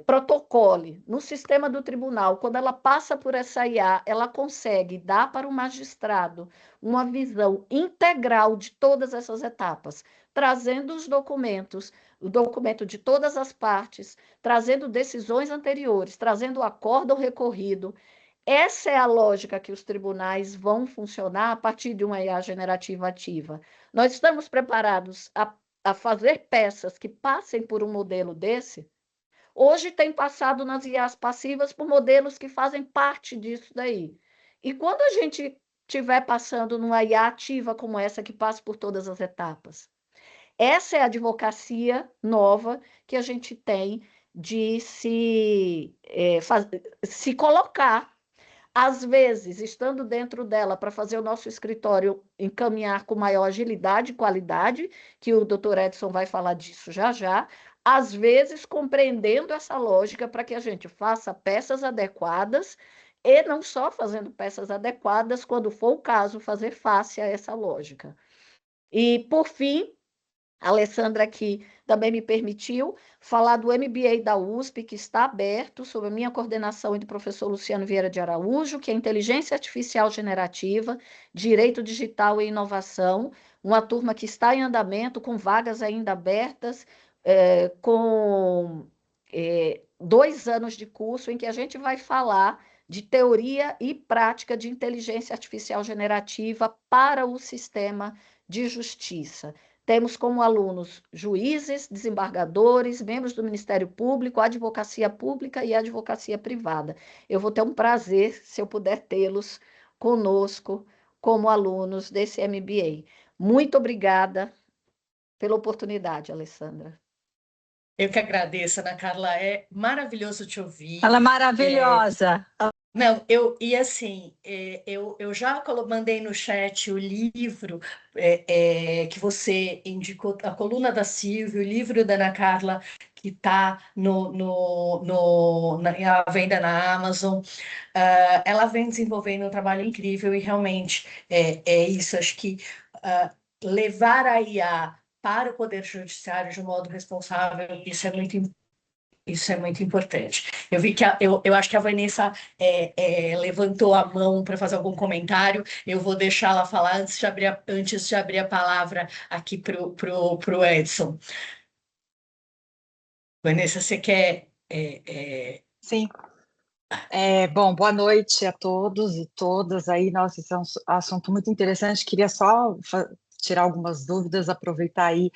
protocole no sistema do tribunal, quando ela passa por essa IA, ela consegue dar para o magistrado uma visão integral de todas essas etapas, trazendo os documentos, o documento de todas as partes, trazendo decisões anteriores, trazendo o acórdão recorrido. Essa é a lógica que os tribunais vão funcionar a partir de uma IA generativa ativa. Nós estamos preparados a fazer peças que passem por um modelo desse? hoje tem passado nas IAs passivas por modelos que fazem parte disso daí. E quando a gente estiver passando numa IA ativa como essa, que passa por todas as etapas, essa é a advocacia nova que a gente tem de se colocar, às vezes, estando dentro dela para fazer o nosso escritório encaminhar com maior agilidade e qualidade, que o doutor Edson vai falar disso já já, às vezes compreendendo essa lógica para que a gente faça peças adequadas e não só fazendo peças adequadas, quando for o caso, fazer face a essa lógica. E, por fim, a Alessandra aqui também me permitiu falar do MBA da USP, que está aberto, sob a minha coordenação e do professor Luciano Vieira de Araújo, que é Inteligência Artificial Generativa, Direito Digital e Inovação, uma turma que está em andamento, com vagas ainda abertas, com 2 anos de curso, em que a gente vai falar de teoria e prática de inteligência artificial generativa para o sistema de justiça. Temos como alunos juízes, desembargadores, membros do Ministério Público, advocacia pública e advocacia privada. Eu vou ter um prazer se eu puder tê-los conosco como alunos desse MBA. Muito obrigada pela oportunidade, Alessandra. Eu que agradeço, Ana Carla, é maravilhoso te ouvir. Ela é maravilhosa. Não, e assim, eu já mandei no chat o livro que você indicou, a coluna da Silvia, o livro da Ana Carla, que está à venda na Amazon. Ela vem desenvolvendo um trabalho incrível e realmente é isso, acho que levar a IA para o Poder Judiciário de um modo responsável, isso é muito importante. Eu vi que eu acho que a Vanessa levantou a mão para fazer algum comentário. Eu vou deixá-la falar antes de abrir a palavra aqui pro Edson. Vanessa, você quer? Sim. Bom, boa noite a todos e todas aí. Nossa, esse é um assunto muito interessante. Queria só tirar algumas dúvidas, aproveitar aí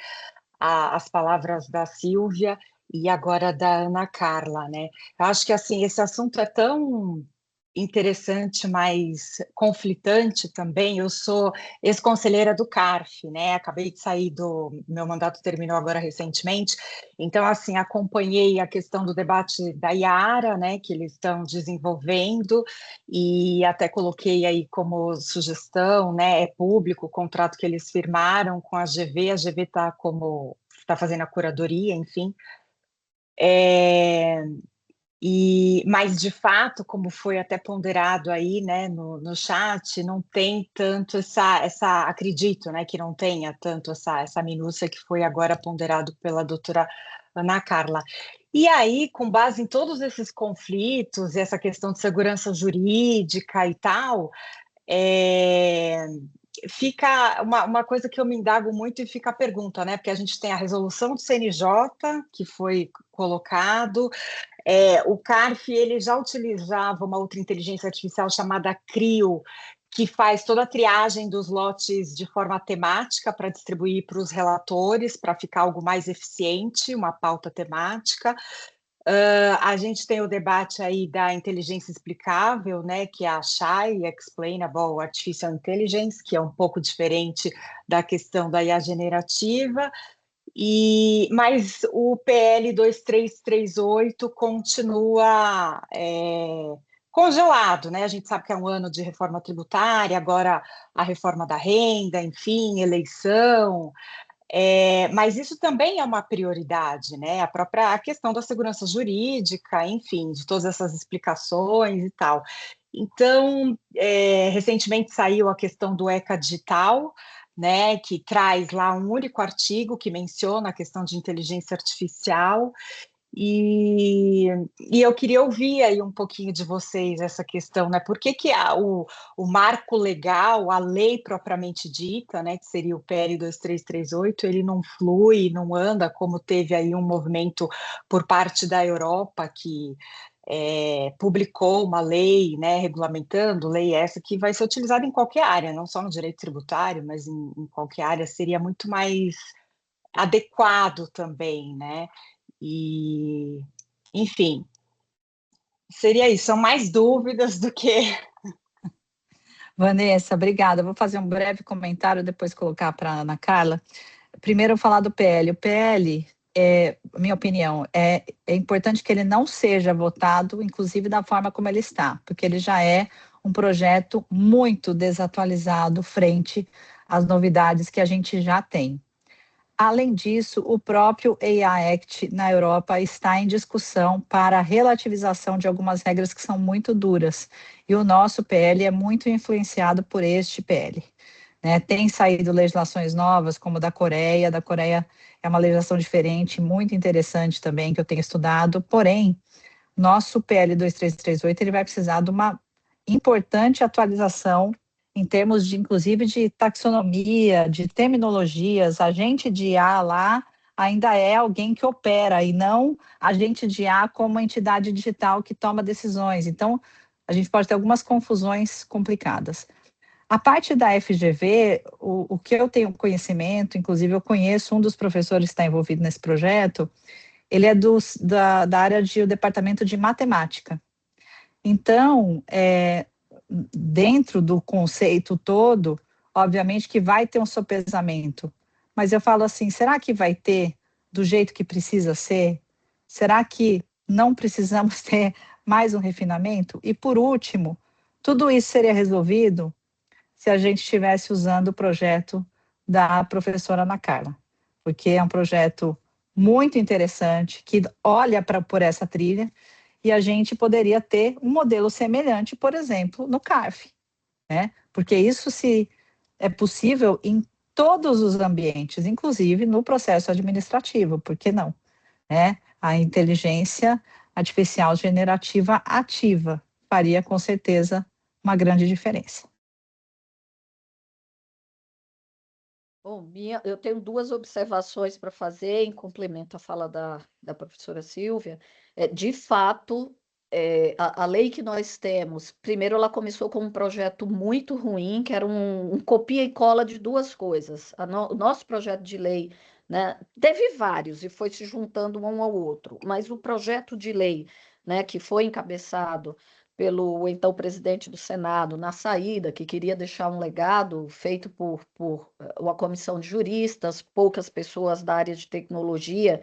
as palavras da Silvia e agora da Ana Carla, né? Eu acho que, assim, esse assunto é tão interessante, mas conflitante também. Eu sou ex-conselheira do CARF, né? Acabei de sair meu mandato terminou agora recentemente, então, assim, acompanhei a questão do debate da Iara, né, que eles estão desenvolvendo, e até coloquei aí como sugestão, né, é público o contrato que eles firmaram com a GV está fazendo a curadoria, enfim. Mas, de fato, como foi até ponderado aí, né, no chat, não tem tanto acredito, né, que não tenha tanto essa minúcia que foi agora ponderado pela doutora Ana Carla. E aí, com base em todos esses conflitos e essa questão de segurança jurídica e tal, fica uma coisa que eu me indago muito e fica a pergunta, né, porque a gente tem a resolução do CNJ, que foi colocado, o CARF ele já utilizava uma outra inteligência artificial chamada CRIO, que faz toda a triagem dos lotes de forma temática para distribuir para os relatores, para ficar algo mais eficiente, uma pauta temática. A gente tem o debate aí da inteligência explicável, né, que é a SHAI, Explainable Artificial Intelligence, que é um pouco diferente da questão da IA generativa. Mas o PL 2338 continua congelado, né? A gente sabe que é um ano de reforma tributária, agora a reforma da renda, enfim, eleição, mas isso também é uma prioridade, né? A questão da segurança jurídica, enfim, de todas essas explicações e tal. Então, recentemente saiu a questão do ECA Digital, né, que traz lá um único artigo que menciona a questão de inteligência artificial, e eu queria ouvir aí um pouquinho de vocês essa questão, né? Por que o marco legal, a lei propriamente dita, né, que seria o PL 2338, ele não flui, não anda, como teve aí um movimento por parte da Europa que publicou uma lei, né, regulamentando, lei essa que vai ser utilizada em qualquer área, não só no direito tributário, mas em qualquer área, seria muito mais adequado também, né? Enfim, seria isso, são mais dúvidas do que... Vanessa, obrigada. Vou fazer um breve comentário, depois colocar para a Ana Carla. Primeiro, eu falar do PL. O PL, minha opinião, é importante que ele não seja votado, inclusive da forma como ele está, porque ele já é um projeto muito desatualizado frente às novidades que a gente já tem. Além disso, o próprio AI Act na Europa está em discussão para a relativização de algumas regras que são muito duras, e o nosso PL é muito influenciado por este PL. Né? Tem saído legislações novas, como da Coreia é uma legislação diferente, muito interessante também, que eu tenho estudado, porém, nosso PL 2338 ele vai precisar de uma importante atualização em termos de, inclusive, de taxonomia, de terminologias. Agente de IA lá ainda é alguém que opera e não agente de IA como entidade digital que toma decisões. Então, a gente pode ter algumas confusões complicadas. A parte da FGV, o que eu tenho conhecimento, inclusive eu conheço um dos professores que está envolvido nesse projeto, ele é da área do departamento de matemática. Então, dentro do conceito todo, obviamente que vai ter um sopesamento, mas eu falo assim, será que vai ter do jeito que precisa ser? Será que não precisamos ter mais um refinamento? E por último, tudo isso seria resolvido se a gente estivesse usando o projeto da professora Ana Carla, porque é um projeto muito interessante, que olha por essa trilha, e a gente poderia ter um modelo semelhante, por exemplo, no CARF, né? Porque isso se é possível em todos os ambientes, inclusive no processo administrativo, por que não? Né? A inteligência artificial generativa ativa faria com certeza uma grande diferença. Bom, eu tenho duas observações para fazer em complemento à fala da professora Silvia. De fato, a lei que nós temos, primeiro ela começou com um projeto muito ruim, que era um copia e cola de duas coisas. O nosso projeto de lei, né, teve vários e foi se juntando um ao outro, mas o projeto de lei, né, que foi encabeçado pelo então presidente do Senado na saída, que queria deixar um legado feito por uma comissão de juristas, poucas pessoas da área de tecnologia,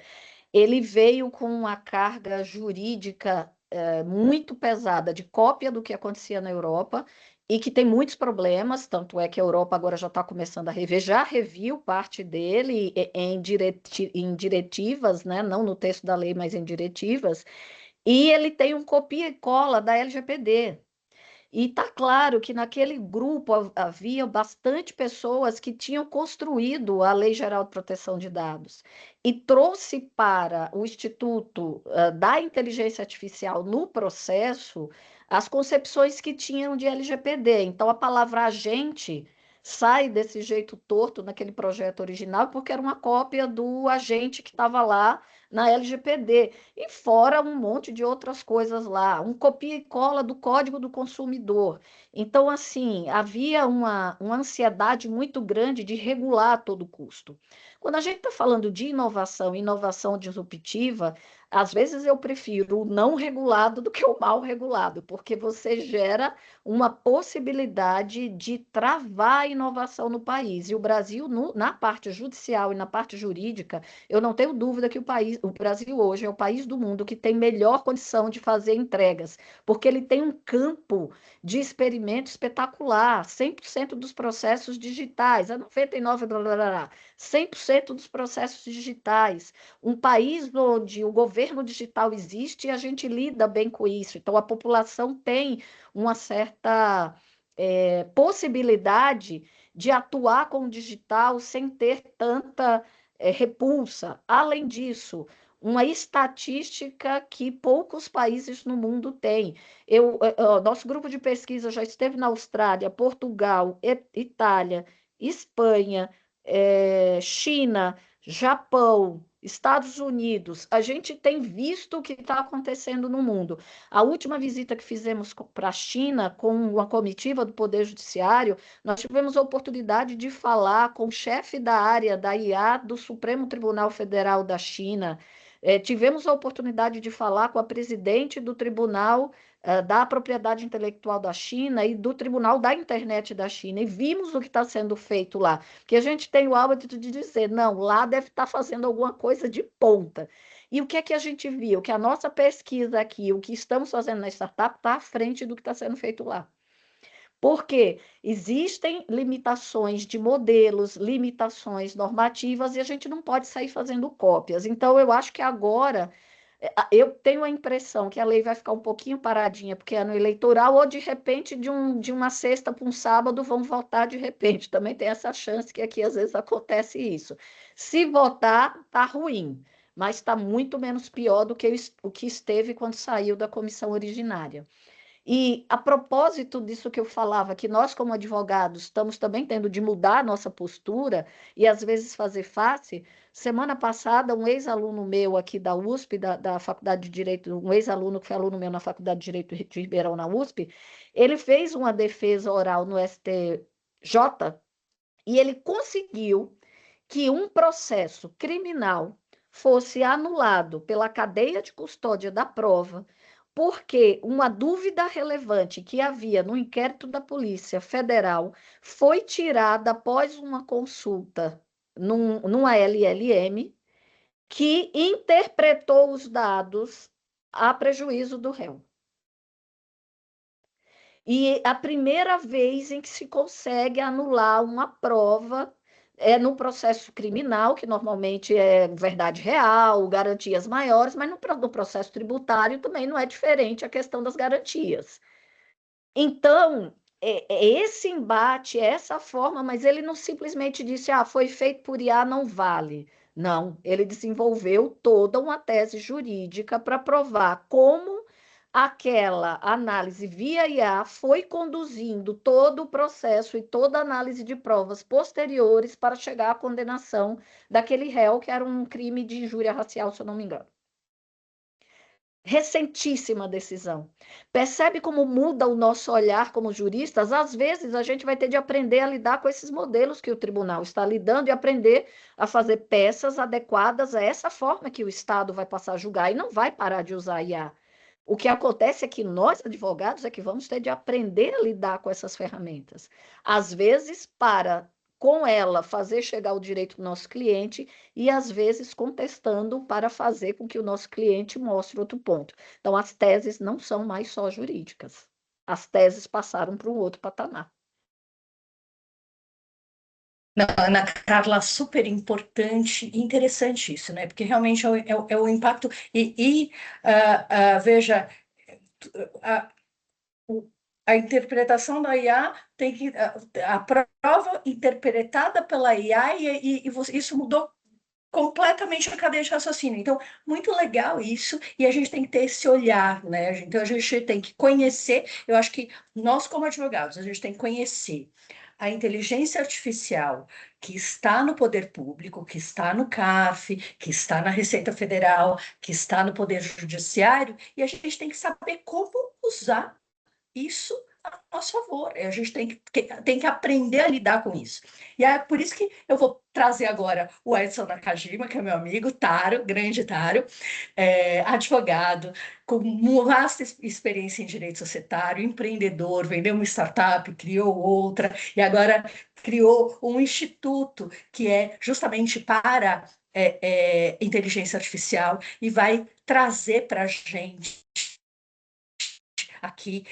ele veio com uma carga jurídica muito pesada de cópia do que acontecia na Europa e que tem muitos problemas, tanto é que a Europa agora já está começando a rever, já reviu parte dele em diretivas, né? Não no texto da lei, mas em diretivas, e ele tem um copia e cola da LGPD. E está claro que naquele grupo havia bastante pessoas que tinham construído a Lei Geral de Proteção de Dados e trouxe para o Instituto da Inteligência Artificial no processo as concepções que tinham de LGPD. Então, a palavra agente sai desse jeito torto naquele projeto original, porque era uma cópia do agente que estava lá na LGPD, e fora um monte de outras coisas lá, um copia e cola do Código do Consumidor. Então, assim, havia uma ansiedade muito grande de regular a todo custo. Quando a gente está falando de inovação disruptiva, às vezes eu prefiro o não regulado do que o mal regulado, porque você gera uma possibilidade de travar a inovação no país. E o Brasil, na parte judicial e na parte jurídica, eu não tenho dúvida que o Brasil hoje é o país do mundo que tem melhor condição de fazer entregas, porque ele tem um campo de experimento espetacular, 100% dos processos digitais, a 99, 100% dos processos digitais. Um país onde o governo digital existe e a gente lida bem com isso. Então, a população tem uma certa possibilidade de atuar com o digital sem ter tanta repulsa. Além disso, uma estatística que poucos países no mundo têm. Nosso grupo de pesquisa já esteve na Austrália, Portugal, Itália, Espanha, China, Japão, Estados Unidos. A gente tem visto o que está acontecendo no mundo. A última visita que fizemos para a China, com uma comitiva do Poder Judiciário, nós tivemos a oportunidade de falar com o chefe da área da IA do Supremo Tribunal Federal da China, Tivemos a oportunidade de falar com a presidente do Tribunal da Propriedade Intelectual da China e do Tribunal da Internet da China, e vimos o que está sendo feito lá, porque a gente tem o hábito de dizer, não, lá deve estar fazendo alguma coisa de ponta. E o que é que a gente viu? Que a nossa pesquisa aqui, o que estamos fazendo na startup, está à frente do que está sendo feito lá. Porque existem limitações de modelos, limitações normativas, e a gente não pode sair fazendo cópias. Então, eu acho que agora, eu tenho a impressão que a lei vai ficar um pouquinho paradinha, porque é ano eleitoral, ou de repente, de uma sexta para um sábado, vão votar de repente. Também tem essa chance que aqui às vezes acontece isso. Se votar, está ruim, mas está muito menos pior do que o que esteve quando saiu da comissão originária. E a propósito disso que eu falava, que nós, como advogados, estamos também tendo de mudar a nossa postura e às vezes fazer face. Semana passada, um ex-aluno meu aqui da USP, da Faculdade de Direito, um ex-aluno que foi aluno meu na Faculdade de Direito de Ribeirão, na USP, ele fez uma defesa oral no STJ e ele conseguiu que um processo criminal fosse anulado pela cadeia de custódia da prova, porque uma dúvida relevante que havia no inquérito da Polícia Federal foi tirada após uma consulta numa LLM que interpretou os dados a prejuízo do réu. E a primeira vez em que se consegue anular uma prova é no processo criminal, que normalmente é verdade real, garantias maiores, mas no processo tributário também não é diferente a questão das garantias. Então, esse embate, essa forma, mas ele não simplesmente disse, foi feito por IA, não vale. Não, ele desenvolveu toda uma tese jurídica para provar como aquela análise via IA foi conduzindo todo o processo e toda a análise de provas posteriores para chegar à condenação daquele réu, que era um crime de injúria racial, se eu não me engano. Recentíssima decisão. Percebe como muda o nosso olhar como juristas? Às vezes a gente vai ter de aprender a lidar com esses modelos que o tribunal está lidando e aprender a fazer peças adequadas a essa forma que o Estado vai passar a julgar e não vai parar de usar a IA. O que acontece é que nós, advogados, é que vamos ter de aprender a lidar com essas ferramentas. Às vezes, para, com ela, fazer chegar o direito do nosso cliente e, às vezes, contestando para fazer com que o nosso cliente mostre outro ponto. Então, as teses não são mais só jurídicas. As teses passaram para um outro patamar. Não, Ana Carla, super importante e interessante isso, né? Porque realmente é o impacto. Veja, a interpretação da IA tem que. A prova interpretada pela IA e isso mudou completamente a cadeia de raciocínio. Então, muito legal isso, e a gente tem que ter esse olhar, né? Então, a gente tem que conhecer, eu acho que nós, como advogados, a gente tem que conhecer a inteligência artificial que está no poder público, que está no CAF, que está na Receita Federal, que está no Poder Judiciário, e a gente tem que saber como usar isso a nosso favor. A gente tem que aprender a lidar com isso. E é por isso que eu vou trazer agora o Edson Nakajima, que é meu amigo, Taro, grande Taro, advogado, com vasta experiência em direito societário, empreendedor, vendeu uma startup, criou outra, e agora criou um instituto que é justamente para inteligência artificial e vai trazer para a gente aqui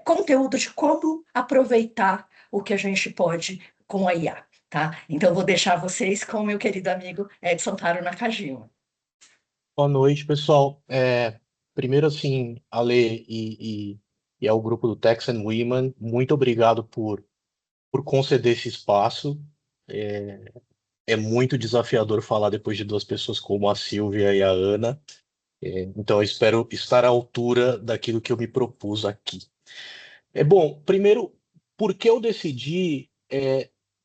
conteúdo de como aproveitar o que a gente pode com a IA, tá? Então, vou deixar vocês com o meu querido amigo Edson Taro Nakajima. Boa noite, pessoal. Primeiro, assim, a Lê e ao grupo do Texan Women, muito obrigado por conceder esse espaço. É muito desafiador falar depois de duas pessoas como a Silvia e a Ana. Então, eu espero estar à altura daquilo que eu me propus aqui. Bom, primeiro, por que eu decidi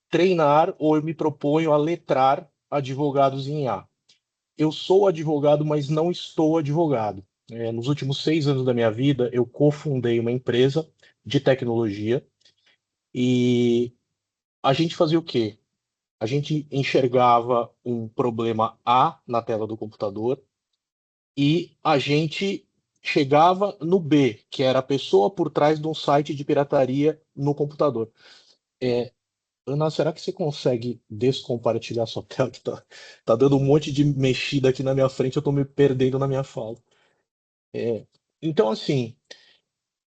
treinar ou eu me proponho a letrar advogados em IA? Eu sou advogado, mas não estou advogado. Nos últimos 6 anos da minha vida, eu cofundei uma empresa de tecnologia e a gente fazia o quê? a gente enxergava um problema A na tela do computador e a gente chegava no B, que era a pessoa por trás de um site de pirataria no computador. Ana, será que você consegue descompartilhar sua tela? Que tá dando um monte de mexida aqui na minha frente, eu tô me perdendo na minha fala. Então, assim,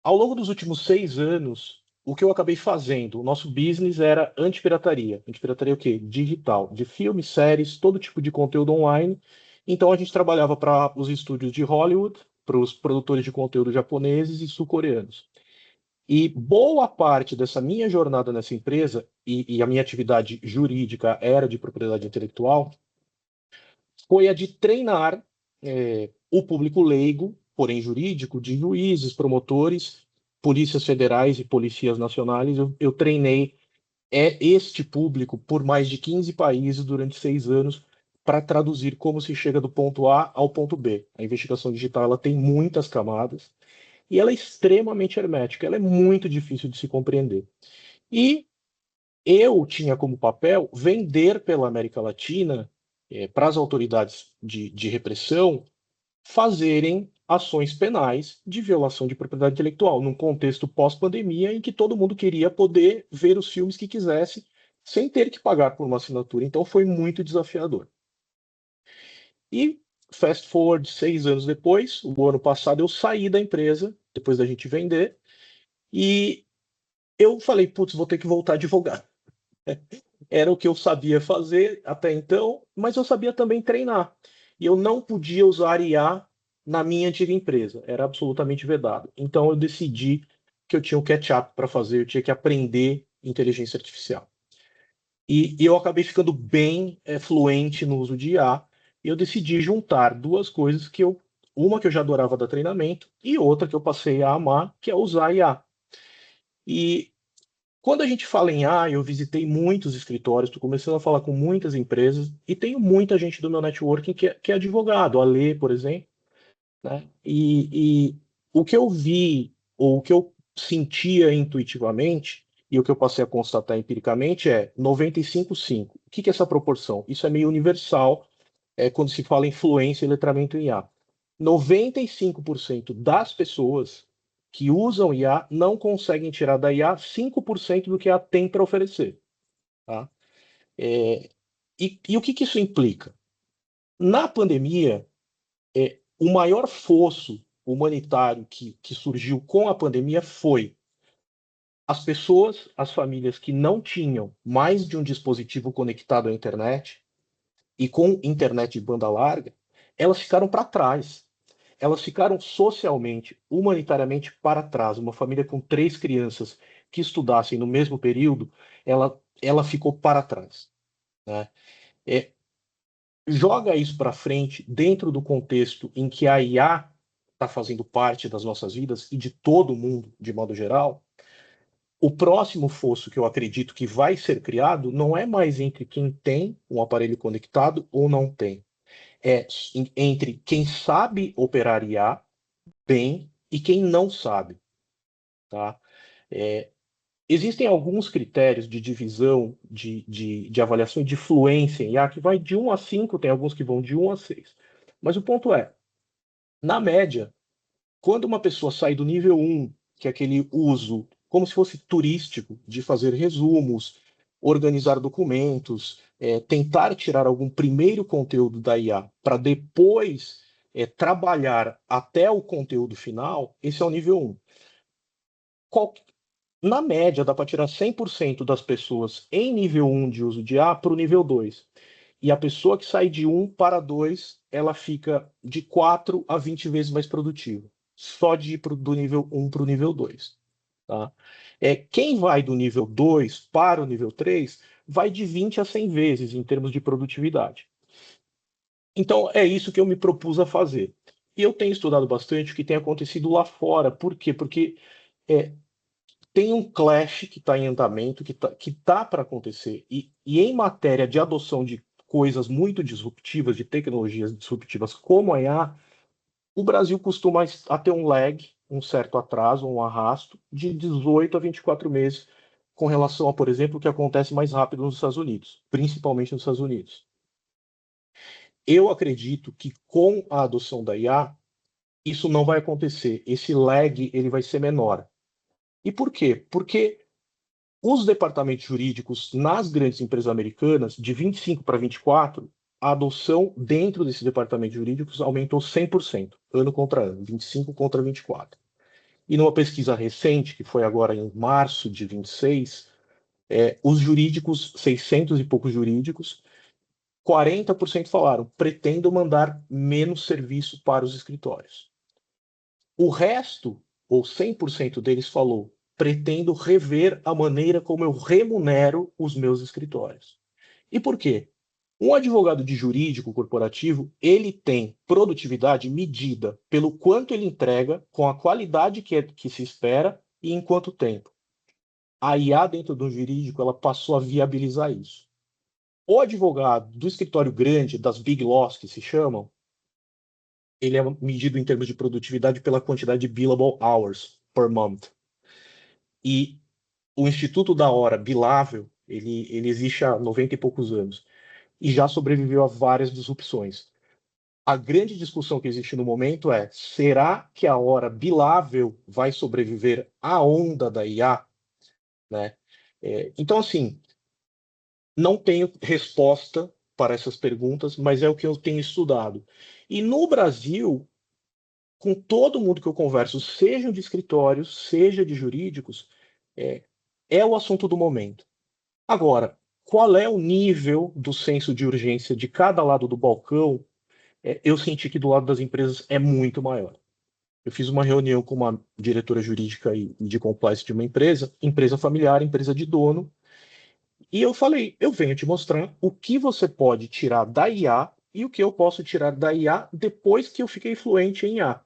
ao longo dos últimos 6 anos, o que eu acabei fazendo, o nosso business era antipirataria. Antipirataria é o quê? Digital, de filmes, séries, todo tipo de conteúdo online. Então a gente trabalhava para os estúdios de Hollywood, para os produtores de conteúdo japoneses e sul-coreanos. E boa parte dessa minha jornada nessa empresa, e a minha atividade jurídica era de propriedade intelectual, foi a de treinar o público leigo, porém jurídico, de juízes, promotores, polícias federais e polícias nacionais. Eu treinei este público por mais de 15 países durante 6 anos para traduzir como se chega do ponto A ao ponto B. A investigação digital ela tem muitas camadas e ela é extremamente hermética, ela é muito difícil de se compreender. E eu tinha como papel vender pela América Latina para as autoridades de repressão fazerem ações penais de violação de propriedade intelectual, num contexto pós-pandemia em que todo mundo queria poder ver os filmes que quisesse sem ter que pagar por uma assinatura. Então foi muito desafiador. E fast forward 6 anos depois, o ano passado eu saí da empresa, depois da gente vender, e eu falei, putz, vou ter que voltar a advogar. Era o que eu sabia fazer até então, mas eu sabia também treinar. E eu não podia usar IA na minha antiga empresa, era absolutamente vedado. Então eu decidi que eu tinha um catch-up para fazer, eu tinha que aprender inteligência artificial. E eu acabei ficando bem fluente no uso de IA, e eu decidi juntar duas coisas uma que eu já adorava dar treinamento e outra que eu passei a amar, que é usar IA. E quando a gente fala em IA, eu visitei muitos escritórios, estou começando a falar com muitas empresas e tenho muita gente do meu networking que é advogado, a Lê, por exemplo, né? E o que eu vi, ou o que eu sentia intuitivamente, e o que eu passei a constatar empiricamente é 95-5. O que é essa proporção? Isso é meio universal quando se fala em fluência e letramento em IA. 95% das pessoas que usam IA não conseguem tirar da IA 5% do que a tem para oferecer. Tá? E o que isso implica? Na pandemia, o maior fosso humanitário que surgiu com a pandemia foi as pessoas, as famílias que não tinham mais de um dispositivo conectado à internet e com internet de banda larga, elas ficaram para trás. Elas ficaram socialmente, humanitariamente para trás. Uma família com 3 crianças que estudassem no mesmo período, ela ficou para trás. Né? Joga isso para frente dentro do contexto em que a IA está fazendo parte das nossas vidas e de todo mundo, de modo geral. O próximo fosso que eu acredito que vai ser criado não é mais entre quem tem um aparelho conectado ou não tem. É entre quem sabe operar IA bem e quem não sabe. Tá? Existem alguns critérios de divisão, de avaliação e de fluência em IA que vai de 1 a 5, tem alguns que vão de 1 a 6. Mas o ponto é, na média, quando uma pessoa sai do nível 1, que é aquele uso como se fosse turístico, de fazer resumos, organizar documentos, tentar tirar algum primeiro conteúdo da IA para depois trabalhar até o conteúdo final, esse é o nível 1. Na média, dá para tirar 100% das pessoas em nível 1 de uso de IA para o nível 2. E a pessoa que sai de 1 para 2, ela fica de 4 a 20 vezes mais produtiva. Só de ir do nível 1 para o nível 2. Tá? Quem vai do nível 2 para o nível 3 vai de 20 a 100 vezes em termos de produtividade. Então, é isso que eu me propus a fazer. E eu tenho estudado bastante o que tem acontecido lá fora. Por quê? Porque tem um clash que está em andamento, que tá para acontecer. E em matéria de adoção de coisas muito disruptivas, de tecnologias disruptivas como a IA, o Brasil costuma ter um lag, um certo atraso, um arrasto, de 18 a 24 meses com relação a, por exemplo, o que acontece mais rápido nos Estados Unidos, principalmente nos Estados Unidos. Eu acredito que com a adoção da IA, isso não vai acontecer. Esse lag ele vai ser menor. E por quê? Porque os departamentos jurídicos nas grandes empresas americanas, de 25 para 24, a adoção dentro desses departamentos jurídicos aumentou 100%, ano contra ano, 25 contra 24. E numa pesquisa recente, que foi agora em março de 26, os jurídicos, 600 e poucos jurídicos, 40% falaram, pretendo mandar menos serviço para os escritórios. O resto, ou 100% deles, falou, pretendo rever a maneira como eu remunero os meus escritórios. E por quê? Um advogado de jurídico corporativo, ele tem produtividade medida pelo quanto ele entrega, com a qualidade que se espera e em quanto tempo. A IA dentro do jurídico, ela passou a viabilizar isso. O advogado do escritório grande, das big laws que se chamam, ele é medido em termos de produtividade pela quantidade de billable hours per month. E o Instituto da Hora Bilável, ele existe há 90 e poucos anos e já sobreviveu a várias disrupções. A grande discussão que existe no momento é, será que a hora bilável vai sobreviver à onda da IA? Né? Então, assim, não tenho resposta para essas perguntas, mas é o que eu tenho estudado. E no Brasil, com todo mundo que eu converso, seja de escritórios, seja de jurídicos, é o assunto do momento. Agora, qual é o nível do senso de urgência de cada lado do balcão? Eu senti que do lado das empresas é muito maior. Eu fiz uma reunião com uma diretora jurídica e de compliance de uma empresa familiar, empresa de dono, e eu falei, eu venho te mostrar o que você pode tirar da IA e o que eu posso tirar da IA depois que eu fiquei fluente em IA.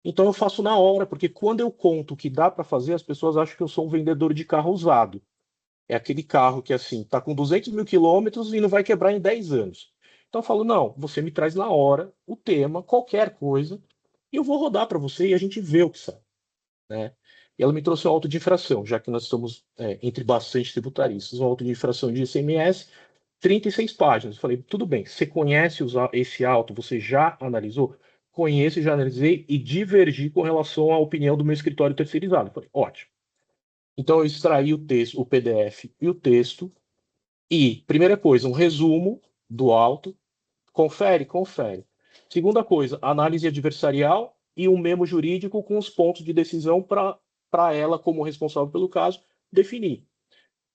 Então eu faço na hora, porque quando eu conto o que dá para fazer, as pessoas acham que eu sou um vendedor de carro usado. É aquele carro que, assim, está com 200 mil quilômetros e não vai quebrar em 10 anos. Então eu falo, não, você me traz na hora o tema, qualquer coisa, e eu vou rodar para você e a gente vê o que sai. Né? E ela me trouxe um auto de infração, já que nós estamos entre bastante tributaristas, um auto de infração de ICMS, 36 páginas. Eu falei, tudo bem, você conhece esse auto, você já analisou? Conheço, já analisei e divergi com relação à opinião do meu escritório terceirizado. Eu falei, ótimo. Então eu extraí o texto, o PDF e o texto, e, primeira coisa, um resumo do auto, confere. Segunda coisa, análise adversarial e um memo jurídico com os pontos de decisão para ela, como responsável pelo caso, definir.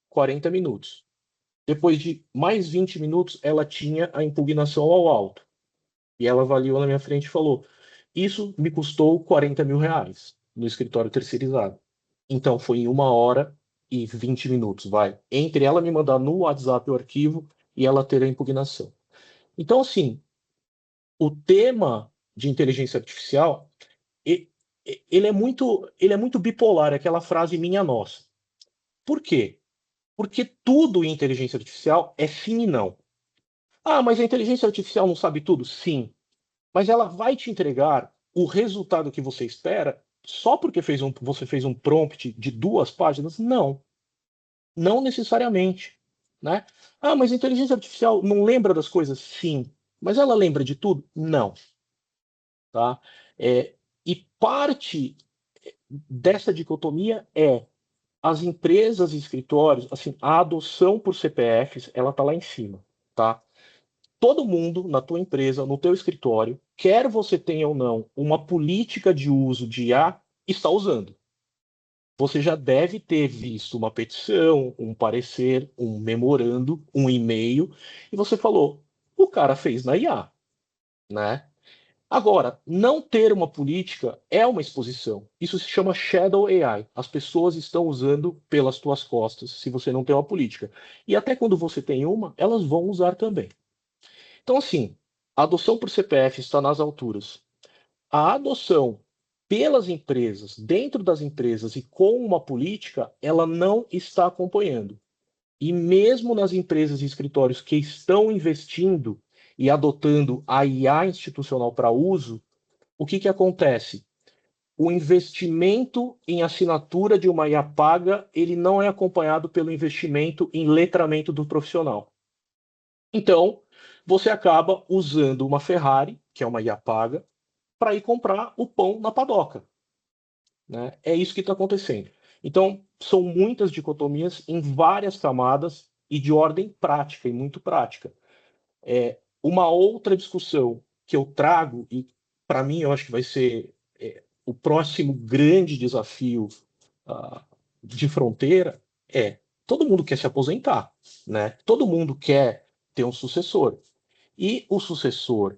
40 minutos. Depois de mais 20 minutos, ela tinha a impugnação ao auto. E ela avaliou na minha frente e falou, isso me custou 40 mil reais no escritório terceirizado. Então, foi em 1 hora e 20 minutos, vai. Entre ela me mandar no WhatsApp o arquivo e ela ter a impugnação. Então, assim, o tema de inteligência artificial, ele é muito bipolar, é aquela frase minha nossa. Por quê? Porque tudo em inteligência artificial é sim e não. Ah, mas a inteligência artificial não sabe tudo? Sim. Mas ela vai te entregar o resultado que você espera só porque você fez um prompt de 2 páginas? Não. Não necessariamente. Né? Ah, mas a inteligência artificial não lembra das coisas? Sim. Mas ela lembra de tudo? Não. Tá? E parte dessa dicotomia é as empresas e escritórios, assim, a adoção por CPFs, ela está lá em cima. Tá? Todo mundo na tua empresa, no teu escritório, quer você tenha ou não uma política de uso de IA, está usando. Você já deve ter visto uma petição, um parecer, um memorando, um e-mail, e você falou, o cara fez na IA, né? Agora, não ter uma política é uma exposição. Isso se chama Shadow AI. As pessoas estão usando pelas tuas costas se você não tem uma política. E até quando você tem uma, elas vão usar também. Então, assim, a adoção por CPF está nas alturas. A adoção pelas empresas, dentro das empresas e com uma política, ela não está acompanhando. E mesmo nas empresas e escritórios que estão investindo e adotando a IA institucional para uso, o que acontece? o investimento em assinatura de uma IA paga, ele não é acompanhado pelo investimento em letramento do profissional. Então, você acaba usando uma Ferrari, que é uma IA paga, para ir comprar o pão na padoca. Né? É isso que está acontecendo. Então, são muitas dicotomias em várias camadas e de ordem prática, e muito prática. Uma outra discussão que eu trago, e para mim eu acho que vai ser o próximo grande desafio de fronteira, todo mundo quer se aposentar, né? Todo mundo quer ter um sucessor. E o sucessor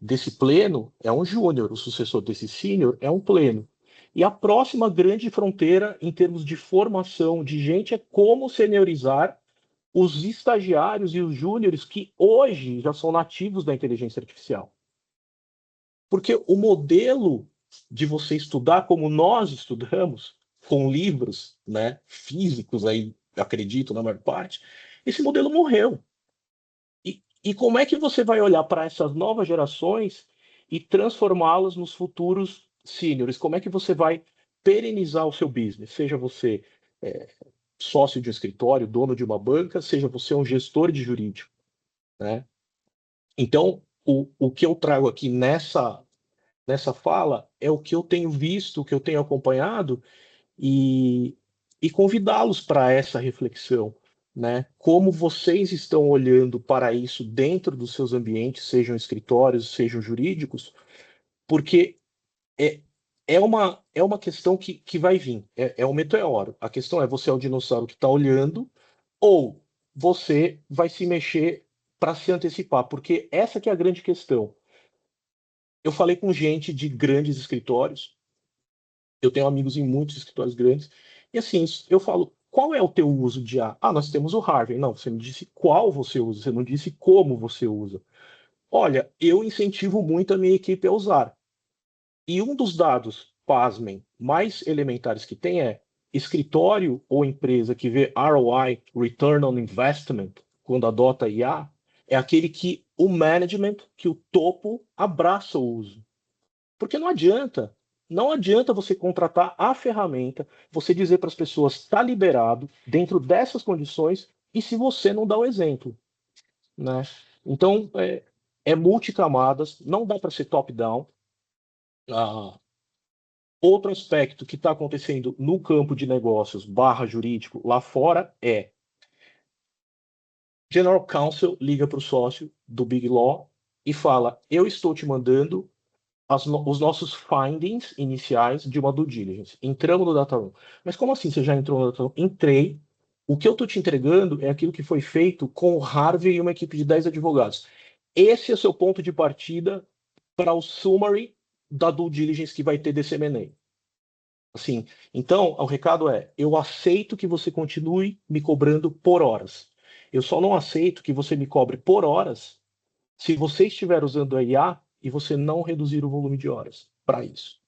desse pleno é um júnior, o sucessor desse sênior é um pleno. E a próxima grande fronteira em termos de formação de gente é como seniorizar os estagiários e os júniores que hoje já são nativos da inteligência artificial. Porque o modelo de você estudar como nós estudamos, com livros, né, físicos, aí, acredito, na maior parte, esse modelo morreu. E como é que você vai olhar para essas novas gerações e transformá-las nos futuros seniors? Como é que você vai perenizar o seu business? Seja você sócio de um escritório, dono de uma banca, seja você um gestor de jurídico, né? Então, o que eu trago aqui nessa fala é o que eu tenho visto, o que eu tenho acompanhado e convidá-los para essa reflexão, né? Como vocês estão olhando para isso dentro dos seus ambientes, sejam escritórios, sejam jurídicos, porque é uma questão que vai vir, é um meteoro. A questão é, você é o dinossauro que está olhando ou você vai se mexer para se antecipar? Porque essa que é a grande questão. Eu falei com gente de grandes escritórios, eu tenho amigos em muitos escritórios grandes, e assim, eu falo, qual é o teu uso de IA? Ah, nós temos o Harvey. Não, você me disse qual você usa, você não disse como você usa. Olha, eu incentivo muito a minha equipe a usar. E um dos dados, pasmem, mais elementares que tem é escritório ou empresa que vê ROI, Return on Investment, quando adota IA, é aquele que o management, que o topo abraça o uso. Porque não adianta você contratar a ferramenta, você dizer para as pessoas está liberado dentro dessas condições e se você não dá o exemplo, né? Então é multicamadas, não dá para ser top-down. Outro aspecto que está acontecendo no campo de negócios / jurídico lá fora é General Counsel liga para o sócio do Big Law e fala: eu estou te mandando os nossos findings iniciais de uma due diligence. Entramos no data room. Mas como assim você já entrou no data room? Entrei. O que eu estou te entregando é aquilo que foi feito com o Harvey e uma equipe de 10 advogados. Esse é o seu ponto de partida para o summary da due diligence que vai ter desse M&A. Assim, então, o recado é: eu aceito que você continue me cobrando por horas. Eu só não aceito que você me cobre por horas se você estiver usando a IA e você não reduzir o volume de horas para isso.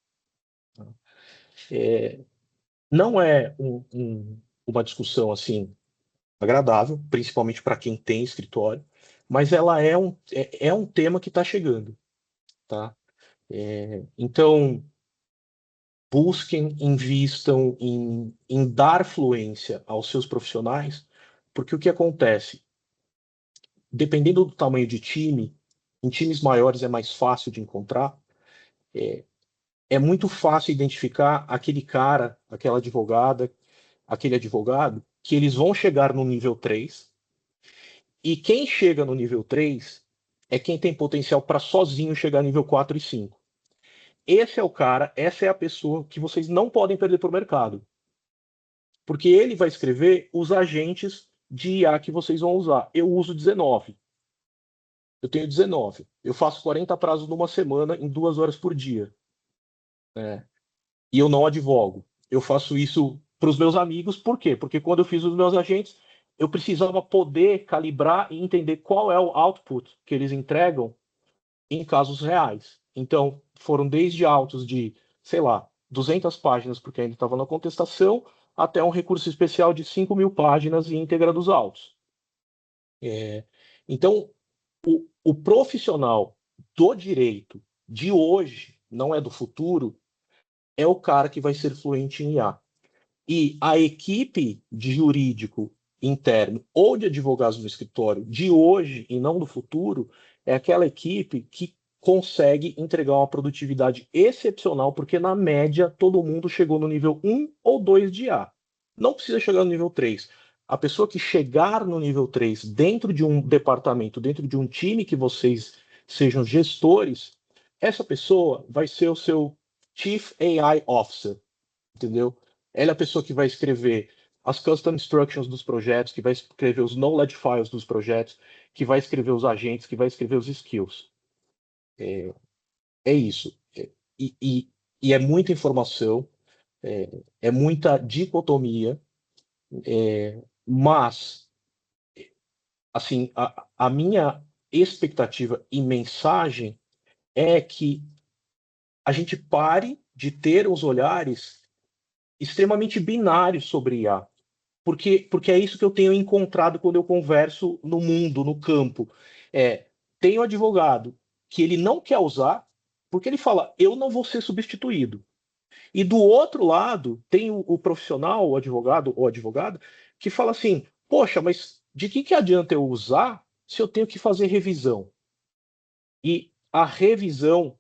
Não é uma discussão assim agradável, principalmente para quem tem escritório, mas ela é um tema que está chegando. Tá? Então, busquem, invistam em dar fluência aos seus profissionais, porque o que acontece? Dependendo do tamanho de time, em times maiores é mais fácil de encontrar, é muito fácil identificar aquele cara, aquela advogada, aquele advogado, que eles vão chegar no nível 3, e quem chega no nível 3 é quem tem potencial para sozinho chegar no nível 4 e 5. Esse é o cara, essa é a pessoa que vocês não podem perder para o mercado. Porque ele vai escrever os agentes de IA que vocês vão usar. Eu uso 19. Eu tenho 19. Eu faço 40 prazos numa semana em 2 horas por dia. E eu não advogo. Eu faço isso para os meus amigos. Por quê? Porque quando eu fiz os meus agentes, eu precisava poder calibrar e entender qual é o output que eles entregam em casos reais. Então, foram desde autos de, sei lá, 200 páginas, porque ainda estava na contestação, até um recurso especial de 5.000 páginas e íntegra dos autos. Então, o profissional do direito de hoje, não é do futuro, é o cara que vai ser fluente em IA. E a equipe de jurídico interno ou de advogados no escritório de hoje e não do futuro é aquela equipe que consegue entregar uma produtividade excepcional, porque na média todo mundo chegou no nível 1 ou 2 de IA. Não precisa chegar no nível 3. A pessoa que chegar no nível 3 dentro de um departamento, dentro de um time que vocês sejam gestores, essa pessoa vai ser o seu Chief AI Officer, entendeu? Ela é a pessoa que vai escrever as custom instructions dos projetos, que vai escrever os knowledge files dos projetos, que vai escrever os agentes, que vai escrever os skills. É isso. E é muita informação, é muita dicotomia, mas assim, a minha expectativa e mensagem é que a gente pare de ter os olhares extremamente binários sobre IA. Porque é isso que eu tenho encontrado quando eu converso no mundo, no campo. Tem um advogado que ele não quer usar, porque ele fala, eu não vou ser substituído. E do outro lado, tem o profissional, o advogado ou advogada, que fala assim, poxa, mas de que adianta eu usar se eu tenho que fazer revisão? E a revisão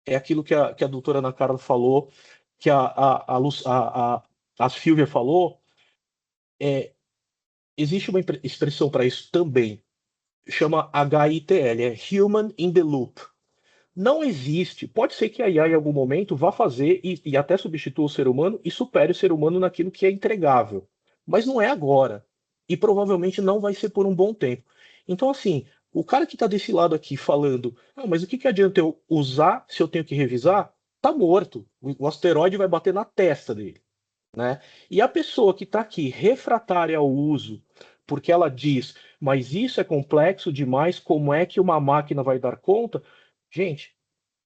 é aquilo que a doutora Ana Carla falou, que a Silvia falou, existe uma expressão para isso também, chama HITL, é Human in the Loop. Não existe, pode ser que a IA em algum momento vá fazer e até substitua o ser humano e supere o ser humano naquilo que é entregável, mas não é agora, e provavelmente não vai ser por um bom tempo. Então, assim, o cara que está desse lado aqui falando, mas o que adianta eu usar se eu tenho que revisar? Tá morto, o asteroide vai bater na testa dele. Né? E a pessoa que está aqui refratária ao uso, porque ela diz, mas isso é complexo demais, como é que uma máquina vai dar conta? Gente,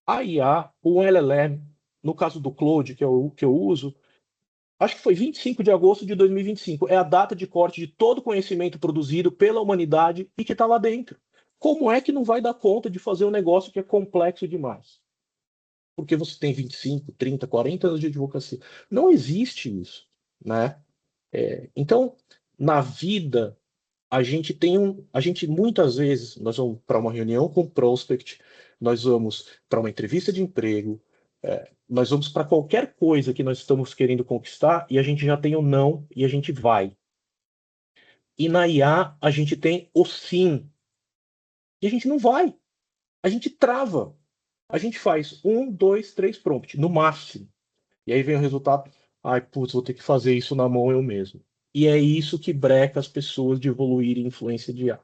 a IA, o LLM, no caso do Claude, que eu uso, acho que foi 25 de agosto de 2025, é a data de corte de todo o conhecimento produzido pela humanidade e que está lá dentro. Como é que não vai dar conta de fazer um negócio que é complexo demais? Porque você tem 25, 30, 40 anos de advocacia. Não existe isso, né? Então, na vida, a gente muitas vezes, nós vamos para uma reunião com o prospect, nós vamos para uma entrevista de emprego, nós vamos para qualquer coisa que nós estamos querendo conquistar e a gente já tem o não e a gente vai. E na IA, a gente tem o sim. E a gente não vai. A gente trava. A gente faz 1, 2, 3 prompt, no máximo. E aí vem o resultado, ai, putz, vou ter que fazer isso na mão eu mesmo. E é isso que breca as pessoas de evoluírem influência de IA.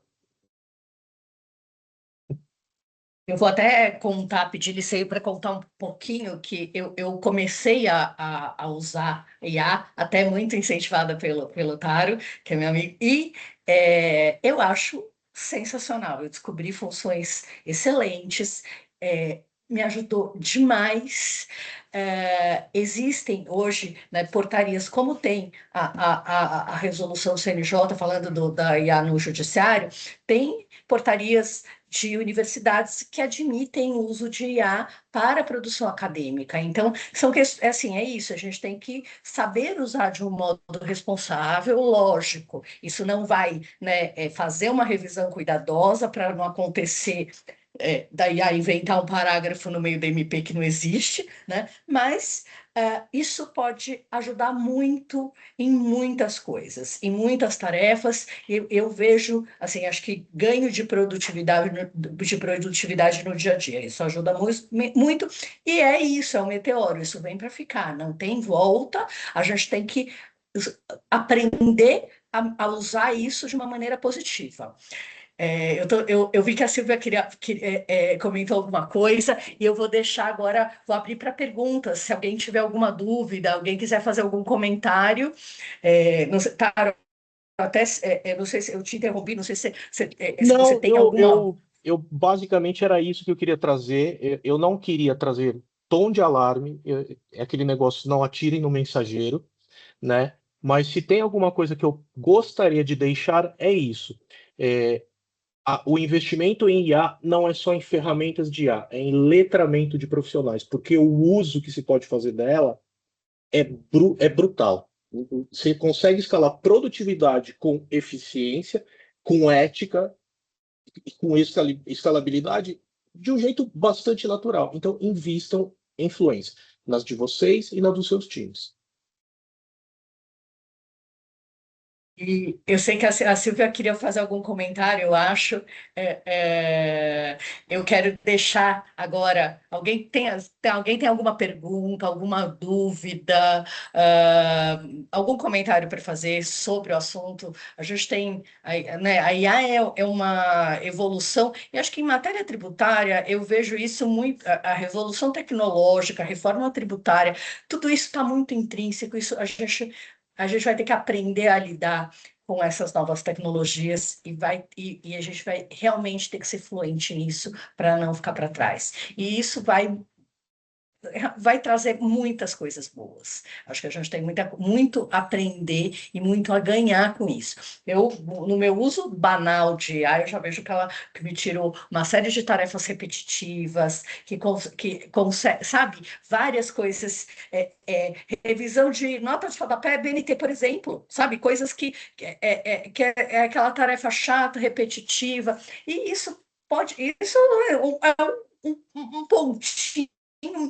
Eu vou até contar, pedir licença para contar um pouquinho que eu comecei a usar IA, até muito incentivada pelo Taro, que é meu amigo, e eu acho sensacional. Eu descobri funções excelentes, me ajudou demais. Existem hoje, né, portarias, como tem a resolução CNJ falando da IA no judiciário, tem portarias de universidades que admitem o uso de IA para a produção acadêmica. Então, é isso, a gente tem que saber usar de um modo responsável, lógico. Isso não vai, né, fazer uma revisão cuidadosa para não acontecer da IA inventar um parágrafo no meio da MP que não existe, né? Mas isso pode ajudar muito em muitas coisas, em muitas tarefas. Eu vejo, assim, acho que ganho de produtividade no dia a dia. Isso ajuda muito. E é isso, é um meteoro. Isso vem para ficar, não tem volta. A gente tem que aprender a usar isso de uma maneira positiva. Eu vi que a Silvia comentou alguma coisa e eu vou deixar agora, vou abrir para perguntas. Se alguém tiver alguma dúvida, alguém quiser fazer algum comentário, não sei, Taro, não sei se eu te interrompi, não sei se você tem alguma. Eu basicamente era isso que eu queria trazer. Eu não queria trazer tom de alarme, é aquele negócio, não atirem no mensageiro, né? Mas se tem alguma coisa que eu gostaria de deixar, é isso. O investimento em IA não é só em ferramentas de IA, é em letramento de profissionais, porque o uso que se pode fazer dela é brutal. Você consegue escalar produtividade com eficiência, com ética e com escalabilidade de um jeito bastante natural. Então, invistam em influência nas de vocês e nas dos seus times. E eu sei que a Silvia queria fazer algum comentário, eu acho. Eu quero deixar agora. Alguém tem alguma pergunta, alguma dúvida, algum comentário para fazer sobre o assunto? A gente tem, né, a IA é uma evolução, e acho que em matéria tributária eu vejo isso muito, a revolução tecnológica, a reforma tributária, tudo isso está muito intrínseco, isso a gente vai ter que aprender a lidar com essas novas tecnologias e a gente vai realmente ter que ser fluente nisso para não ficar para trás. E isso vai trazer muitas coisas boas. Acho que a gente tem muito a aprender e muito a ganhar com isso. No meu uso banal de AI, eu já vejo que me tirou uma série de tarefas repetitivas, que consegue, sabe, várias coisas, revisão de nota de rodapé, BNT, por exemplo, sabe, coisas que é aquela tarefa chata, repetitiva, e isso é um pontinho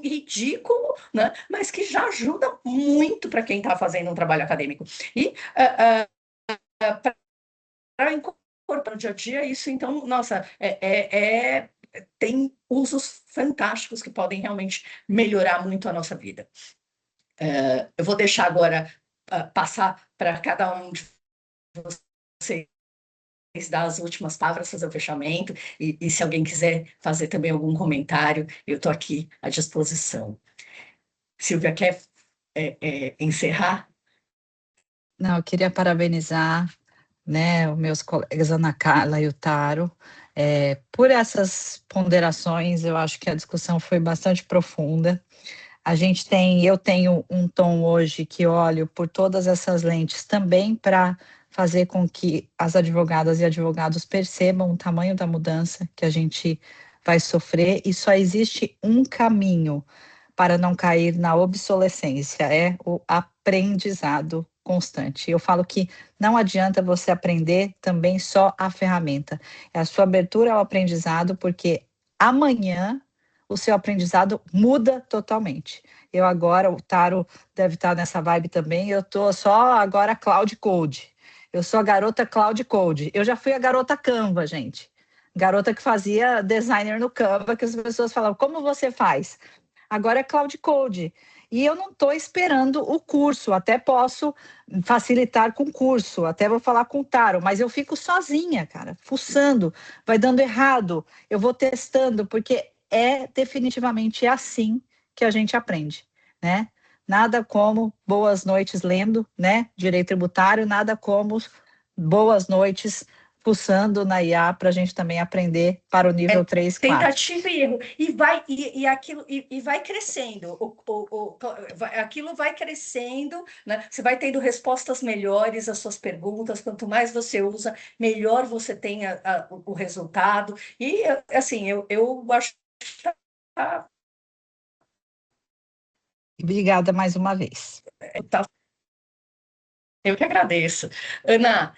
ridículo, né? Mas que já ajuda muito para quem está fazendo um trabalho acadêmico. E para incorporar no dia a dia, isso, então, nossa, tem usos fantásticos que podem realmente melhorar muito a nossa vida. Eu vou deixar agora passar para cada um de vocês dar as últimas palavras, fazer o fechamento, e se alguém quiser fazer também algum comentário, eu estou aqui à disposição. Silvia, quer encerrar? Não, eu queria parabenizar, né, os meus colegas Ana Carla e o Taro, por essas ponderações. Eu acho que a discussão foi bastante profunda. Eu tenho um tom hoje que olho por todas essas lentes também para fazer com que as advogadas e advogados percebam o tamanho da mudança que a gente vai sofrer, e só existe um caminho para não cair na obsolescência, é o aprendizado constante. Eu falo que não adianta você aprender também só a ferramenta, é a sua abertura ao aprendizado, porque amanhã o seu aprendizado muda totalmente. Eu agora, o Taro deve estar nessa vibe também, eu estou só agora Cloud Code. Eu sou a garota Cloud Code. Eu já fui a garota Canva, gente. Garota que fazia designer no Canva, que as pessoas falavam, como você faz? Agora é Cloud Code. E eu não estou esperando o curso, até posso facilitar com o curso, até vou falar com o Taro, mas eu fico sozinha, cara, fuçando, vai dando errado, eu vou testando, porque é definitivamente assim que a gente aprende, né? Nada como boas noites lendo, né? Direito tributário, nada como boas noites fuçando na IA para a gente também aprender para o nível 3, 4. Tentativa e erro. E vai crescendo. Aquilo vai crescendo, né? Você vai tendo respostas melhores às suas perguntas. Quanto mais você usa, melhor você tem o resultado. E, assim, eu acho que tá. Obrigada mais uma vez. Eu que agradeço. Ana,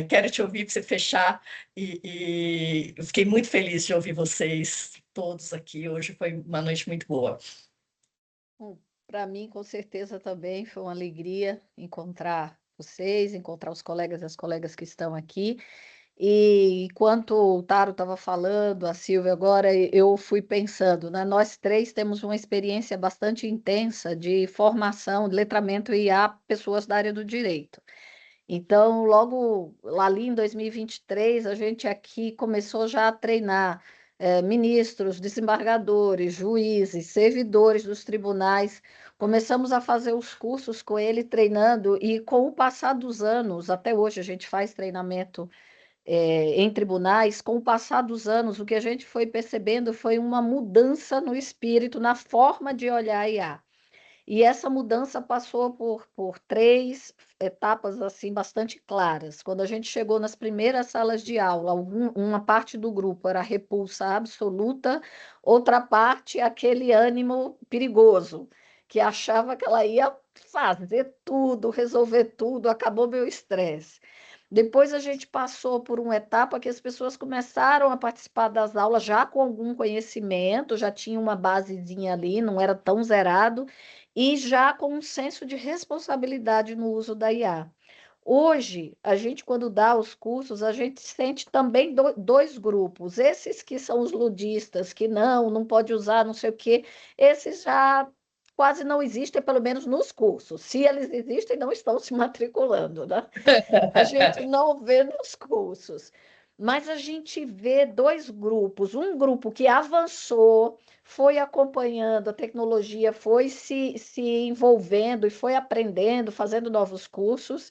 quero te ouvir para você fechar, e eu fiquei muito feliz de ouvir vocês todos aqui. Hoje foi uma noite muito boa. Para mim, com certeza, também foi uma alegria encontrar vocês, encontrar os colegas e as colegas que estão aqui. E enquanto o Taro estava falando, a Silvia agora, eu fui pensando, né? Nós três temos uma experiência bastante intensa de formação, de letramento e há pessoas da área do direito. Então, logo ali em 2023, a gente aqui começou já a treinar ministros, desembargadores, juízes, servidores dos tribunais. Começamos a fazer os cursos com ele, treinando, e com o passar dos anos, até hoje a gente faz treinamento em tribunais. Com o passar dos anos, o que a gente foi percebendo foi uma mudança no espírito, na forma de olhar a IA. E essa mudança passou por três etapas assim bastante claras. Quando a gente chegou nas primeiras salas de aula, uma parte do grupo era repulsa absoluta, outra parte aquele ânimo perigoso. que achava que ela ia fazer tudo, resolver tudo, acabou meu estresse. Depois a gente passou por uma etapa que as pessoas começaram a participar das aulas já com algum conhecimento, já tinha uma basezinha ali, não era tão zerado, e já com um senso de responsabilidade no uso da IA. Hoje, a gente, quando dá os cursos, a gente sente também dois grupos. Esses que são os ludistas, que não pode usar, não sei o quê, esses já quase não existem, pelo menos nos cursos. Se eles existem, não estão se matriculando, né? A gente não vê nos cursos. Mas a gente vê dois grupos. Um grupo que avançou, foi acompanhando a tecnologia, foi se envolvendo e foi aprendendo, fazendo novos cursos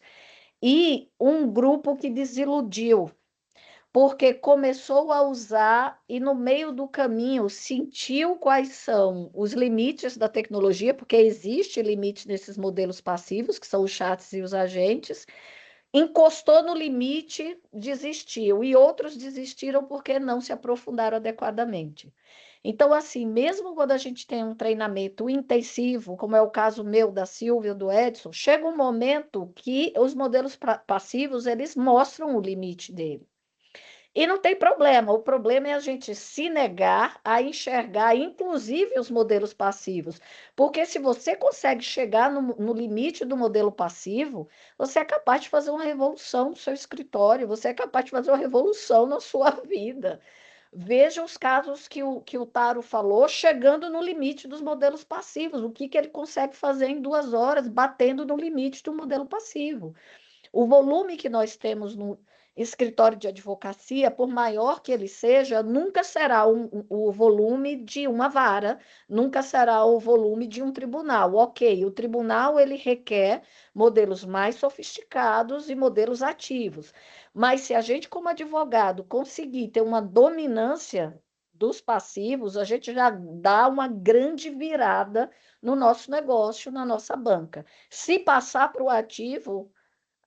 e um grupo que desiludiu, porque começou a usar e no meio do caminho sentiu quais são os limites da tecnologia, porque existe limite nesses modelos passivos, que são os chats e os agentes, encostou no limite, desistiu, e outros desistiram porque não se aprofundaram adequadamente. Então, assim, mesmo quando a gente tem um treinamento intensivo, como é o caso meu, da Silvia, do Edson, chega um momento que os modelos passivos, eles mostram o limite dele. E não tem problema, o problema é a gente se negar a enxergar, inclusive, os modelos passivos. Porque se você consegue chegar no limite do modelo passivo, você é capaz de fazer uma revolução no seu escritório, você é capaz de fazer uma revolução na sua vida. Veja os casos que o Taro falou, chegando no limite dos modelos passivos, o que ele consegue fazer em 2 horas, batendo no limite do modelo passivo. O volume que nós temos no escritório de advocacia, por maior que ele seja, nunca será o volume de uma vara, nunca será o volume de um tribunal. Ok, o tribunal ele requer modelos mais sofisticados e modelos ativos. Mas se a gente, como advogado, conseguir ter uma dominância dos passivos, a gente já dá uma grande virada no nosso negócio, na nossa banca. Se passar para o ativo,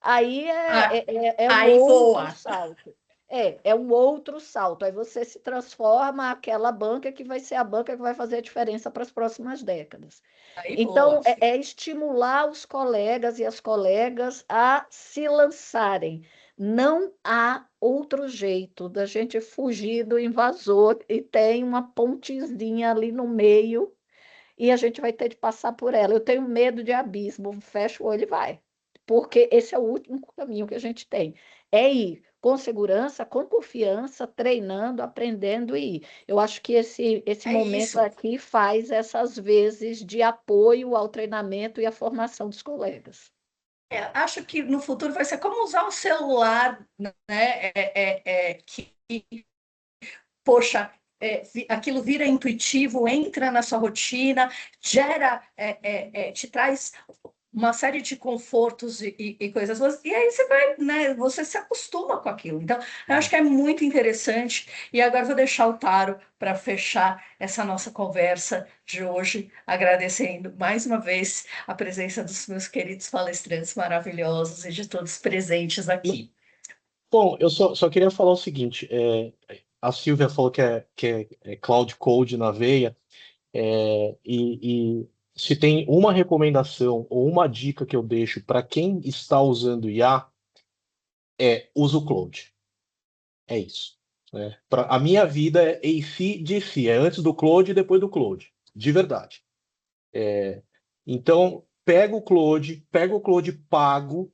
aí Ah, é um aí outro voa. salto. É um outro salto. Aí você se transforma aquela banca que vai ser a banca que vai fazer a diferença para as próximas décadas. Aí voa, Então, filho. é estimular os colegas e as colegas a se lançarem. Não há outro jeito da gente fugir do invasor e tem uma pontezinha ali no meio e a gente vai ter de passar por ela. Eu tenho medo de abismo, fecha o olho e vai. Porque esse é o último caminho que a gente tem. É ir com segurança, com confiança, treinando, aprendendo e ir. Eu acho que esse É momento isso. aqui faz essas vezes de apoio ao treinamento e à formação dos colegas. Acho que no futuro vai ser como usar o celular, né? Que, poxa, aquilo vira intuitivo, entra na sua rotina, gera, te traz uma série de confortos e coisas boas, e aí você vai, né? Você se acostuma com aquilo. Então, eu acho que é muito interessante. E agora vou deixar o Taro para fechar essa nossa conversa de hoje, agradecendo mais uma vez a presença dos meus queridos palestrantes maravilhosos e de todos presentes aqui. Bom, eu só queria falar o seguinte: a Silvia falou que é Cloud Code na veia, e se tem uma recomendação ou uma dica que eu deixo para quem está usando IA, usa o Cloud. É isso. Né? A minha vida é AC/DC, é antes do Cloud e depois do Cloud, de verdade. Então, pega o Cloud pago,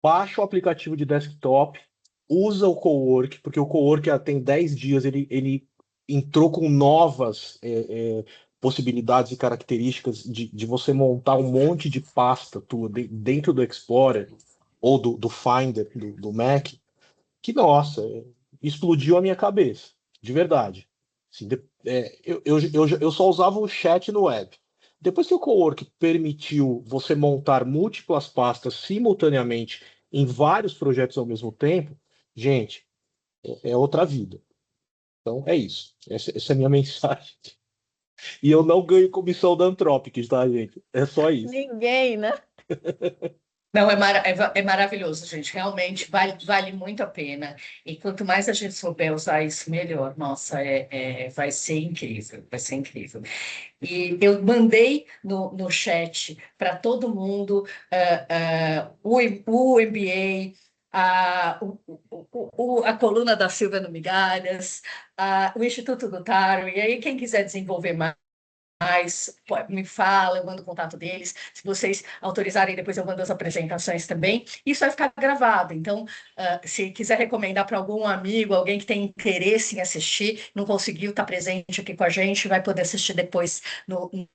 baixa o aplicativo de desktop, usa o Cowork, porque o Cowork tem 10 dias, ele entrou com novas possibilidades e características de você montar um monte de pasta tua dentro do Explorer ou do Finder do Mac, que, nossa, explodiu a minha cabeça, de verdade. Assim, eu só usava o chat no web. Depois que o Cowork permitiu você montar múltiplas pastas simultaneamente em vários projetos ao mesmo tempo, gente, é outra vida. Então é isso. Essa é a minha mensagem. E eu não ganho comissão da Anthropic, tá, gente? É só isso. Ninguém, né? Não, é maravilhoso, gente. Realmente vale muito a pena. E quanto mais a gente souber usar isso, melhor. Nossa, vai ser incrível, vai ser incrível. E eu mandei no chat para todo mundo o MBA, a coluna da Silvia no Migalhas, o Instituto do Taro. E aí, quem quiser desenvolver mais, me fala, eu mando o contato deles. Se vocês autorizarem, depois eu mando as apresentações também. Isso vai ficar gravado. Então, se quiser recomendar para algum amigo, alguém que tem interesse em assistir, não conseguiu estar presente aqui com a gente, vai poder assistir depois no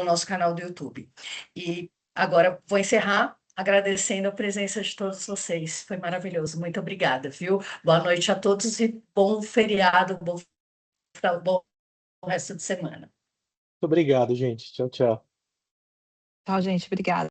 nosso canal do YouTube. E agora vou encerrar agradecendo a presença de todos vocês. Foi maravilhoso. Muito obrigada, viu? Boa noite a todos e bom feriado, bom resto de semana. Muito obrigado, gente. Tchau, tchau. Tchau, gente. Obrigada.